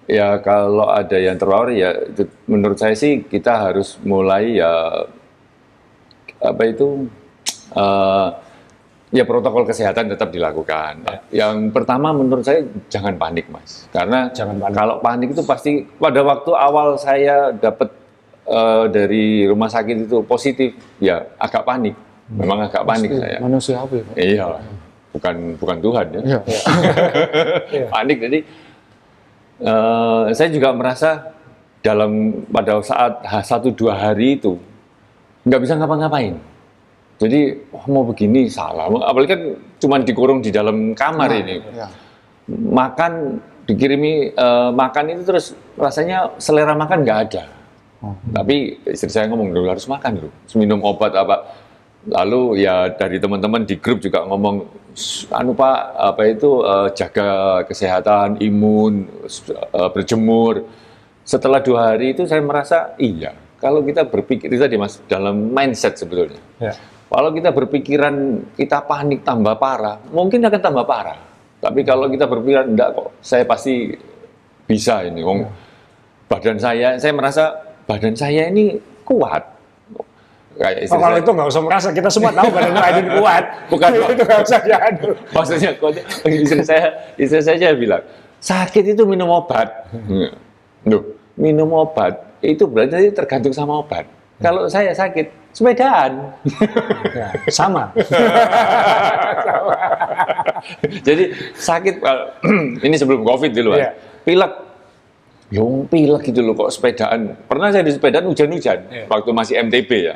Ya kalau ada yang terpapar ya menurut saya sih kita harus mulai ya protokol kesehatan tetap dilakukan. Yang pertama menurut saya jangan panik Mas, karena kalau panik itu pasti pada waktu awal saya dapat dari rumah sakit itu positif, ya agak panik. Memang agak panik saya. Manusiawi. Iya, bukan Tuhan ya. Panik, jadi saya juga merasa pada saat 1-2 hari itu nggak bisa ngapa-ngapain. Jadi mau begini salah. Apalagi kan cuma dikurung di dalam kamar ini. Makan dikirimi makan itu terus rasanya selera makan nggak ada. Tapi istri saya ngomong dulu harus makan dulu, minum obat apa. Lalu ya dari teman-teman di grup juga ngomong, Pak, jaga kesehatan, imun, berjemur. Setelah 2 hari itu saya merasa iya. Kalau kita berpikir itu tadi Mas, dalam mindset sebetulnya. Kalau kita berpikiran kita panik tambah parah, mungkin akan tambah parah. Tapi kalau kita berpikiran enggak kok, saya pasti bisa ini. Badan saya merasa badan saya ini kuat. Kayak kalau itu nggak usah merasa, kita semua tahu badan Edwin kuat. Bukan itu nggak usah diadu. Maksudnya istri saya bilang, sakit itu minum obat. Loh, minum obat itu berarti tergantung sama obat. Kalau saya sakit, sepedaan. Ya, sama. Jadi sakit, ini sebelum COVID dulu, pilek. Pilek gitu loh kok sepedaan. Pernah saya di sepedaan hujan-hujan, waktu masih MTB ya.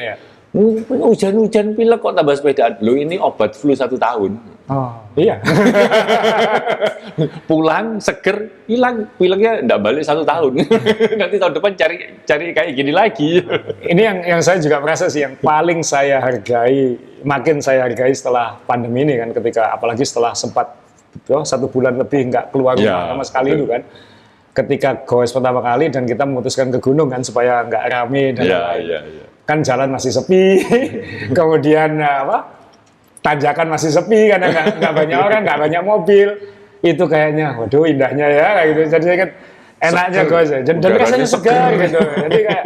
Hujan-hujan pilek kok tambah sepedaan. Loh ini obat flu 1 tahun. Iya. Pulang seger, hilang pileknya enggak balik 1 tahun. Nanti tahun depan cari kayak gini lagi. Ini yang saya juga merasa sih yang paling saya hargai, makin saya hargai setelah pandemi ini kan, ketika apalagi setelah sempat 1 bulan lebih nggak keluar rumah sama sekali itu kan. Ketika goes pertama kali dan kita memutuskan ke gunung kan supaya nggak rame dan kan jalan masih sepi, kemudian tanjakan masih sepi karena nggak banyak orang, nggak banyak mobil, itu kayaknya waduh indahnya ya kayak gitu. Jadi kan enaknya goes dan rasanya segar gitu. Jadi kayak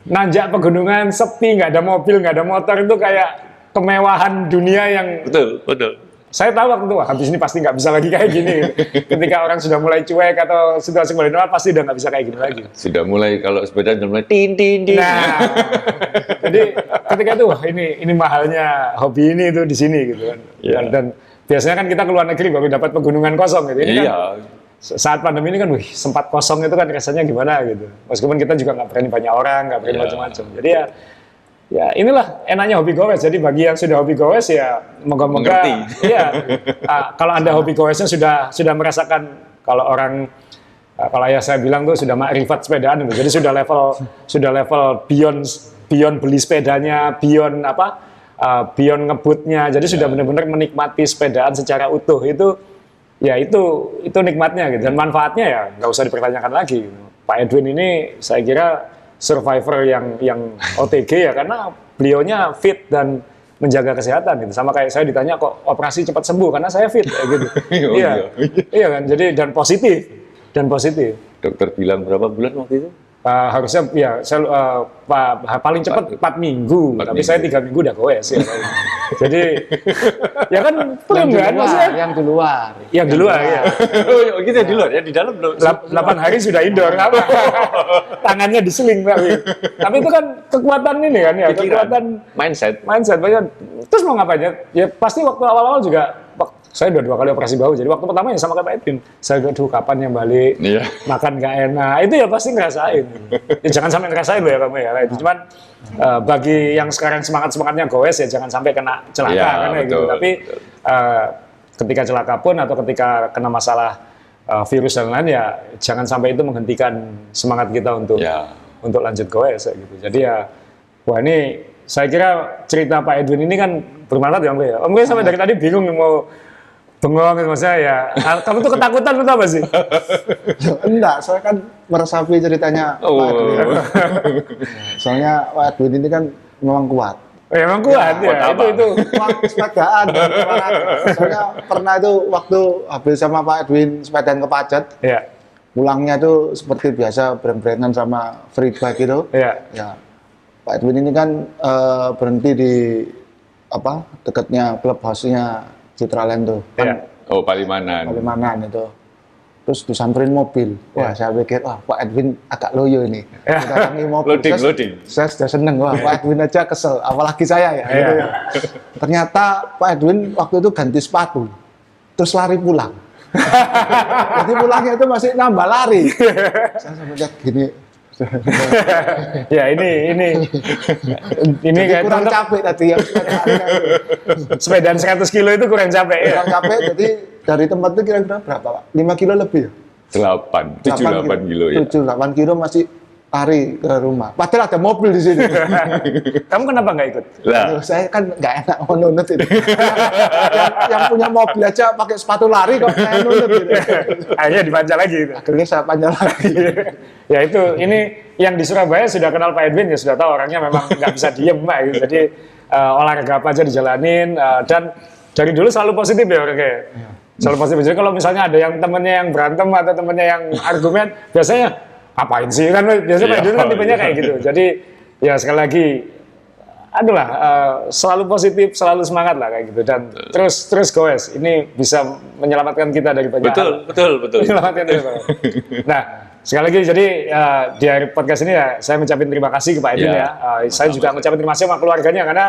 nanjak pegunungan sepi, nggak ada mobil, nggak ada motor, itu kayak kemewahan dunia yang betul. Saya tahu waktu itu, habis ini pasti nggak bisa lagi kayak gini. Ketika orang sudah mulai cuek atau situasi mulai normal, pasti udah nggak bisa kayak gini lagi. Sudah mulai, kalau sepeda sudah mulai tin. Nah, jadi ketika itu, wah ini mahalnya hobi ini itu di sini gitu kan. Dan biasanya kan kita ke luar negeri baru dapat pegunungan kosong gitu. Ini kan, saat pandemi ini kan, sempat kosong itu kan rasanya gimana gitu. Meskipun kita juga nggak berani banyak orang, nggak berani macam-macam. Jadi ya inilah enaknya hobi goes. Jadi bagi yang sudah hobi goes ya moga-moga iya. Kalau Anda hobi goesnya sudah merasakan kalau orang kalau ya saya bilang tuh sudah makrifat sepedaan itu. Jadi sudah level beyond beli sepedanya, beyond beyond ngebutnya. Jadi sudah benar-benar menikmati sepedaan secara utuh itu nikmatnya gitu. Dan manfaatnya ya nggak usah dipertanyakan lagi. Pak Edwin ini saya kira survivor yang OTG ya, karena beliaunya fit dan menjaga kesehatan gitu. Sama kayak saya ditanya kok operasi cepat sembuh, karena saya fit gitu. Iya kan, jadi dan positif. Dokter bilang berapa bulan waktu itu? Harusnya ya saya paling cepat 4 minggu, tapi saya 3 minggu udah goes ya. Jadi ya kan pelan kan maksudnya. Yang di luar Ya. Oh gitu ya, di luar ya, di dalam belum. 8 hari sudah indoor tangannya diseling tapi itu kan kekuatan ini kan ya, kekuatan mindset. Terus mau ngapain ya pasti waktu awal-awal juga saya udah 2 kali operasi bahu, jadi waktu pertama ya sama kayak Pak Edwin, saya kapan yang balik, makan nggak enak, itu ya pasti ngerasain. Ya, jangan sampai ngerasain loh ya kamu ya, itu cuman bagi yang sekarang semangatnya goes ya jangan sampai kena celaka gitu. Tapi ketika celaka pun atau ketika kena masalah virus dan lain ya jangan sampai itu menghentikan semangat kita untuk lanjut goes gitu. Jadi ya wah ini saya kira cerita Pak Edwin ini kan bermanfaat ya Om ya. Om sampai dari tadi bingung mau bengong gitu maksudnya ya. Kamu tuh ketakutan atau apa sih? Enggak, saya kan meresapi ceritanya Pak Edwin. Soalnya Pak Edwin ini kan memang kuat. Memang kuat ya. Itu sepedaan. Soalnya pernah itu waktu habis sama Pak Edwin sepedaan ke Pacet. Iya. Pulangnya tuh seperti biasa brand-brandan sama free bike itu. Iya. Ya. Pak Edwin ini kan berhenti di dekatnya clubhouse-nya Citraland tuh. Kan, oh, Palimanan itu. Terus disamperin mobil. Wah, saya pikir, Pak Edwin agak loyo ini. Datangi mobil. Loading. Saya sudah seneng, Pak Edwin aja kesel, apalagi saya ya. Gitu ya. Ternyata Pak Edwin waktu itu ganti sepatu, terus lari pulang. Jadi pulangnya itu masih nambah lari. Saya sampai lihat gini. Ya ini kayak kurang capek tadi yang sepedaan 100 kilo itu kurang capek ya. Kurang capek, jadi dari tempat itu kira-kira berapa Pak? 5 kilo lebih ya? 7-8 kilo ya. 7-8 kilo masih lari ke rumah. Padahal ada mobil di sini. Kamu kenapa nggak ikut? Lah, saya kan nggak enak mau nunut itu. yang punya mobil aja pakai sepatu lari kok saya nunut gitu. Akhirnya dipanjang lagi gitu. Akhirnya saya panjang lagi. Ya itu, ini yang di Surabaya sudah kenal Pak Edwin ya sudah tahu orangnya memang nggak bisa diem Pak gitu. Jadi olahraga apa aja dijalanin dan dari dulu selalu positif ya orangnya. Selalu positif. Jadi kalau misalnya ada yang temennya yang berantem atau temennya yang argumen, biasanya apain sih kan biasanya Pak Edwin kan tipenya kayak gitu. Jadi ya sekali lagi selalu positif, selalu semangat lah kayak gitu dan terus goes. Ini bisa menyelamatkan kita dari banyak hal. Betul. Menyelamatkan dari banyak. Nah, sekali lagi jadi di akhir podcast ini ya saya ngucapin terima kasih ke Pak Edwin ya. Saya juga ngucapin terima kasih sama keluarganya karena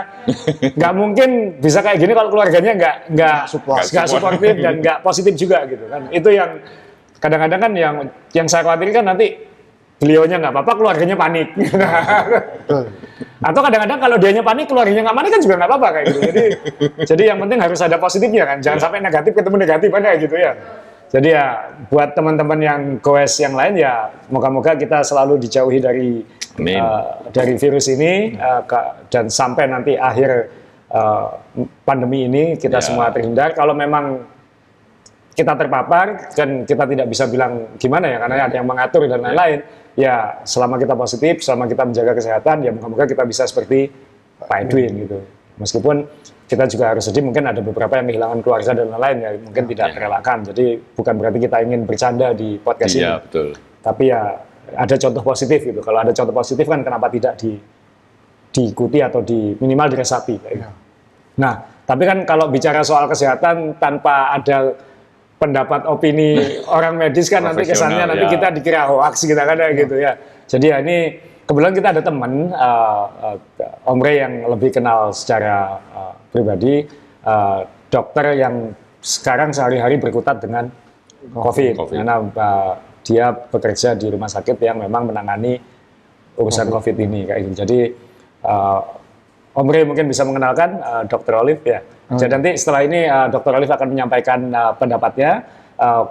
nggak mungkin bisa kayak gini kalau keluarganya nggak suportif dan nggak positif juga gitu kan. Itu yang kadang-kadang kan yang saya khawatirkan nanti beliaunya nggak apa-apa, keluarganya panik. Atau kadang-kadang kalau dianya panik, keluarganya nggak panik kan juga nggak apa-apa kayak gitu. Jadi yang penting harus ada positifnya kan, jangan sampai negatif ketemu negatif kan kayak gitu ya. Jadi ya buat teman-teman yang goes yang lain ya, moga-moga kita selalu dijauhi dari virus ini dan sampai nanti akhir pandemi ini kita semua terhindar. Kalau memang kita terpapar dan kita tidak bisa bilang gimana ya karena ada yang mengatur dan lain-lain. Ya selama kita positif, selama kita menjaga kesehatan, ya moga-moga kita bisa seperti Pak Edwin gitu. Meskipun kita juga harus sedih, mungkin ada beberapa yang kehilangan keluarga dan lain-lain ya mungkin tidak terelakkan. Jadi bukan berarti kita ingin bercanda di podcast ini. Betul. Tapi ya ada contoh positif gitu. Kalau ada contoh positif kan kenapa tidak diikuti atau minimal diresapi. Nah, tapi kan kalau bicara soal kesehatan tanpa ada pendapat opini orang medis kan nanti kesannya nanti kita dikira hoax kita kan gitu ya. Jadi ya ini kebetulan kita ada teman Om Rey yang lebih kenal secara pribadi, dokter yang sekarang sehari-hari berkutat dengan COVID. Karena dia bekerja di rumah sakit yang memang menangani urusan COVID ini kayak gitu. Jadi Om Rey mungkin bisa mengenalkan Dr. Olive ya. Jadi nanti setelah ini Dr. Olive akan menyampaikan pendapatnya.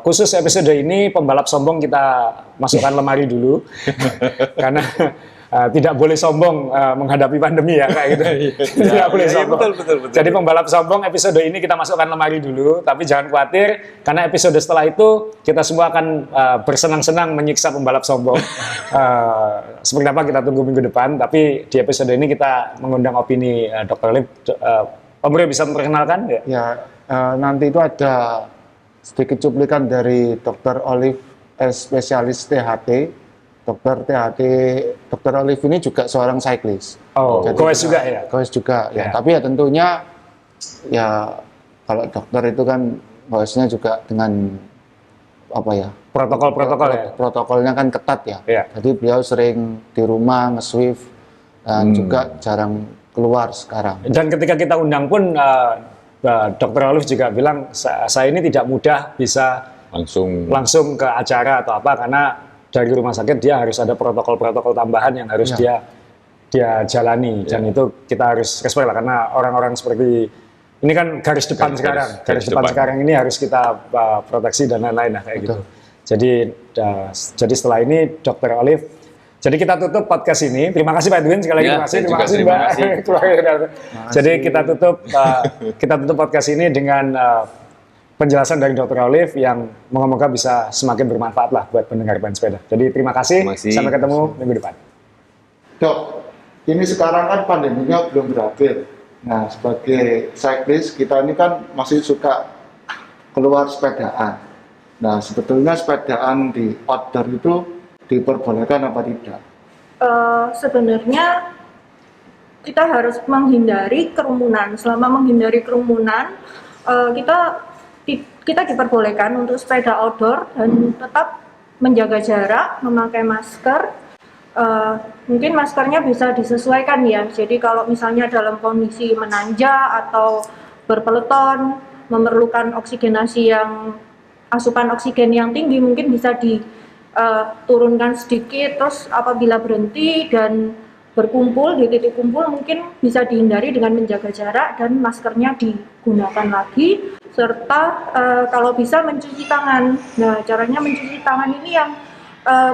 Khusus episode ini pembalap sombong kita masukkan lemari dulu karena tidak boleh sombong menghadapi pandemi ya kayak gitu. Tidak boleh sombong. Betul. Jadi pembalap sombong episode ini kita masukkan lemari dulu, tapi jangan khawatir karena episode setelah itu kita semua akan bersenang-senang menyiksa pembalap sombong. Seperti apa kita tunggu minggu depan, tapi di episode ini kita mengundang opini Dr. Olive. Om Rey bisa memperkenalkan ya? Ya, nanti itu ada sedikit cuplikan dari Dr. Olive, spesialis THT. Dr. Olive ini juga seorang cyclist. Oh, goes juga ya? Goes juga, ya. Tapi ya tentunya, ya kalau dokter itu kan goesnya juga dengan apa ya? Protokol ya? Protokolnya kan ketat ya. Jadi beliau sering di rumah nge-swift dan juga jarang keluar sekarang. Dan ketika kita undang pun, Dr. Olive juga bilang, saya ini tidak mudah bisa langsung ke acara atau apa, karena dari rumah sakit dia harus ada protokol-protokol tambahan yang harus dia jalani, dan itu kita harus respect lah, karena orang-orang seperti ini kan garis depan sekarang, garis depan sekarang ini harus kita proteksi dan lain-lain kayak gitu. Jadi setelah ini Dr. Olive, jadi kita tutup podcast ini. Terima kasih Pak Edwin sekali lagi, terima kasih Mbak. Jadi kita tutup podcast ini dengan penjelasan dari Dr. Olive yang moga-moga bisa semakin bermanfaat lah buat pendengar Ban Sepeda. Jadi terima kasih. Sampai ketemu minggu depan. Dok, ini sekarang kan pandeminya belum berakhir. Nah, sebagai cyclist kita ini kan masih suka keluar sepedaan. Nah, sebetulnya sepedaan di outdoor itu diperbolehkan apa tidak? Sebenarnya kita harus menghindari kerumunan. Selama menghindari kerumunan, kita diperbolehkan untuk sepeda outdoor dan tetap menjaga jarak, memakai masker. Mungkin maskernya bisa disesuaikan ya. Jadi kalau misalnya dalam kondisi menanjak atau berpeloton, memerlukan oksigenasi yang asupan oksigen yang tinggi, mungkin bisa diturunkan sedikit. Terus apabila berhenti dan berkumpul di titik kumpul, mungkin bisa dihindari dengan menjaga jarak dan maskernya digunakan lagi, serta kalau bisa mencuci tangan. Nah, caranya mencuci tangan ini yang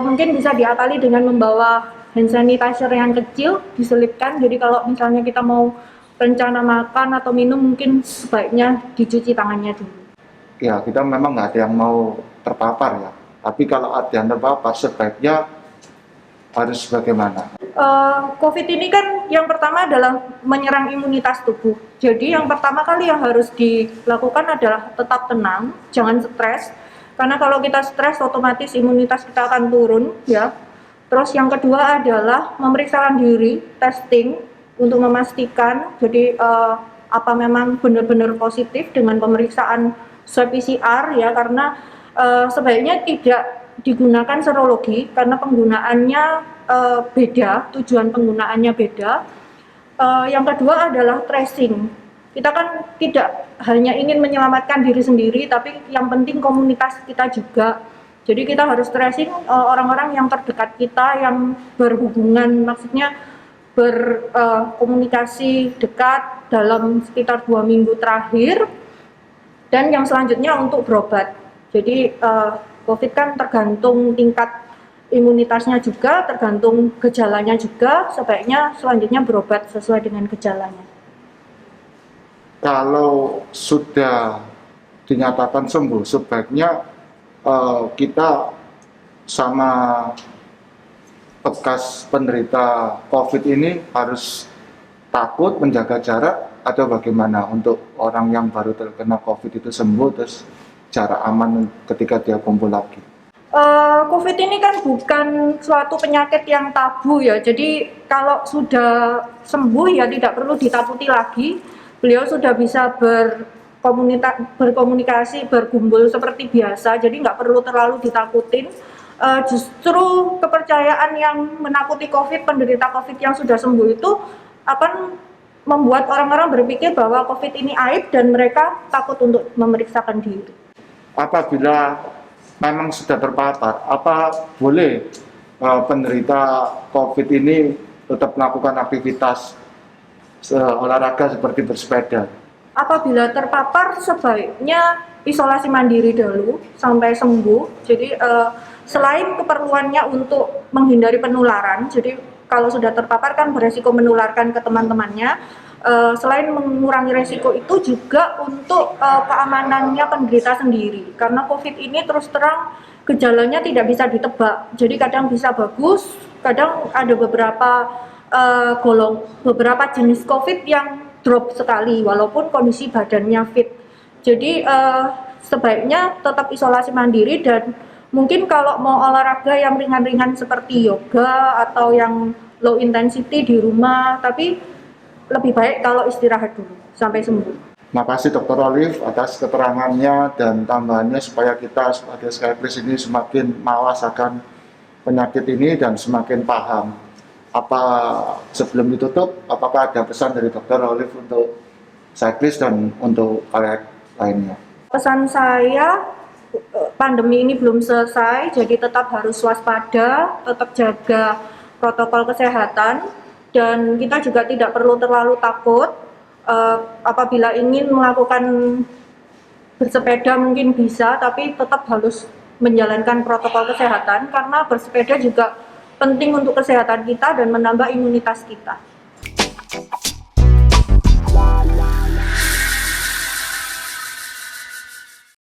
mungkin bisa diakali dengan membawa hand sanitizer yang kecil diselipkan. Jadi kalau misalnya kita mau rencana makan atau minum, mungkin sebaiknya dicuci tangannya dulu. Ya, kita memang nggak ada yang mau terpapar ya, tapi kalau ada yang terpapar sebaiknya harus bagaimana? COVID ini kan yang pertama adalah menyerang imunitas tubuh. Jadi yang pertama kali yang harus dilakukan adalah tetap tenang, jangan stres. Karena kalau kita stres otomatis imunitas kita akan turun ya. Terus yang kedua adalah memeriksakan diri, testing untuk memastikan jadi apa memang benar-benar positif dengan pemeriksaan swab PCR ya, karena sebaiknya tidak digunakan serologi karena penggunaannya beda, tujuan penggunaannya beda. Yang kedua adalah tracing. Kita kan tidak hanya ingin menyelamatkan diri sendiri, tapi yang penting komunitas kita juga. Jadi kita harus tracing orang-orang yang terdekat kita, yang berhubungan, maksudnya berkomunikasi dekat dalam sekitar 2 minggu terakhir. Dan yang selanjutnya untuk berobat. Jadi COVID kan tergantung tingkat imunitasnya juga, tergantung gejalanya juga, sebaiknya selanjutnya berobat sesuai dengan gejalanya. Kalau sudah dinyatakan sembuh, sebaiknya kita sama bekas penderita COVID ini harus takut menjaga jarak atau bagaimana untuk orang yang baru terkena COVID itu sembuh terus jarak aman ketika dia kumpul lagi? COVID ini kan bukan suatu penyakit yang tabu ya, jadi kalau sudah sembuh ya tidak perlu ditakuti lagi. Beliau sudah bisa berkomunikasi, berkumpul seperti biasa, jadi nggak perlu terlalu ditakutin. Justru kepercayaan yang menakuti COVID, penderita COVID yang sudah sembuh itu akan membuat orang-orang berpikir bahwa COVID ini aib dan mereka takut untuk memeriksakan diri. Apabila memang sudah terpapar, apa boleh penderita COVID ini tetap melakukan aktivitas olahraga seperti bersepeda? Apabila terpapar sebaiknya isolasi mandiri dulu sampai sembuh. Jadi selain keperluannya untuk menghindari penularan, jadi kalau sudah terpapar kan beresiko menularkan ke teman-temannya. Selain mengurangi resiko itu juga untuk keamanannya penderita sendiri. Karena COVID ini terus terang gejalanya tidak bisa ditebak. Jadi kadang bisa bagus, kadang ada beberapa jenis COVID yang drop sekali walaupun kondisi badannya fit. Jadi sebaiknya tetap isolasi mandiri dan mungkin kalau mau olahraga yang ringan-ringan seperti yoga atau yang low intensity di rumah, tapi lebih baik kalau istirahat dulu sampai sembuh. Makasih Dr. Olive atas keterangannya dan tambahannya supaya kita sebagai Skyplace ini semakin mawas akan penyakit ini dan semakin paham. Apa sebelum ditutup, apakah ada pesan dari Dr. Olive untuk Skyplace dan untuk kalian lainnya? Pesan saya, pandemi ini belum selesai, jadi tetap harus waspada, tetap jaga protokol kesehatan, dan kita juga tidak perlu terlalu takut. Apabila ingin melakukan bersepeda mungkin bisa, tapi tetap harus menjalankan protokol kesehatan, karena bersepeda juga penting untuk kesehatan kita dan menambah imunitas kita.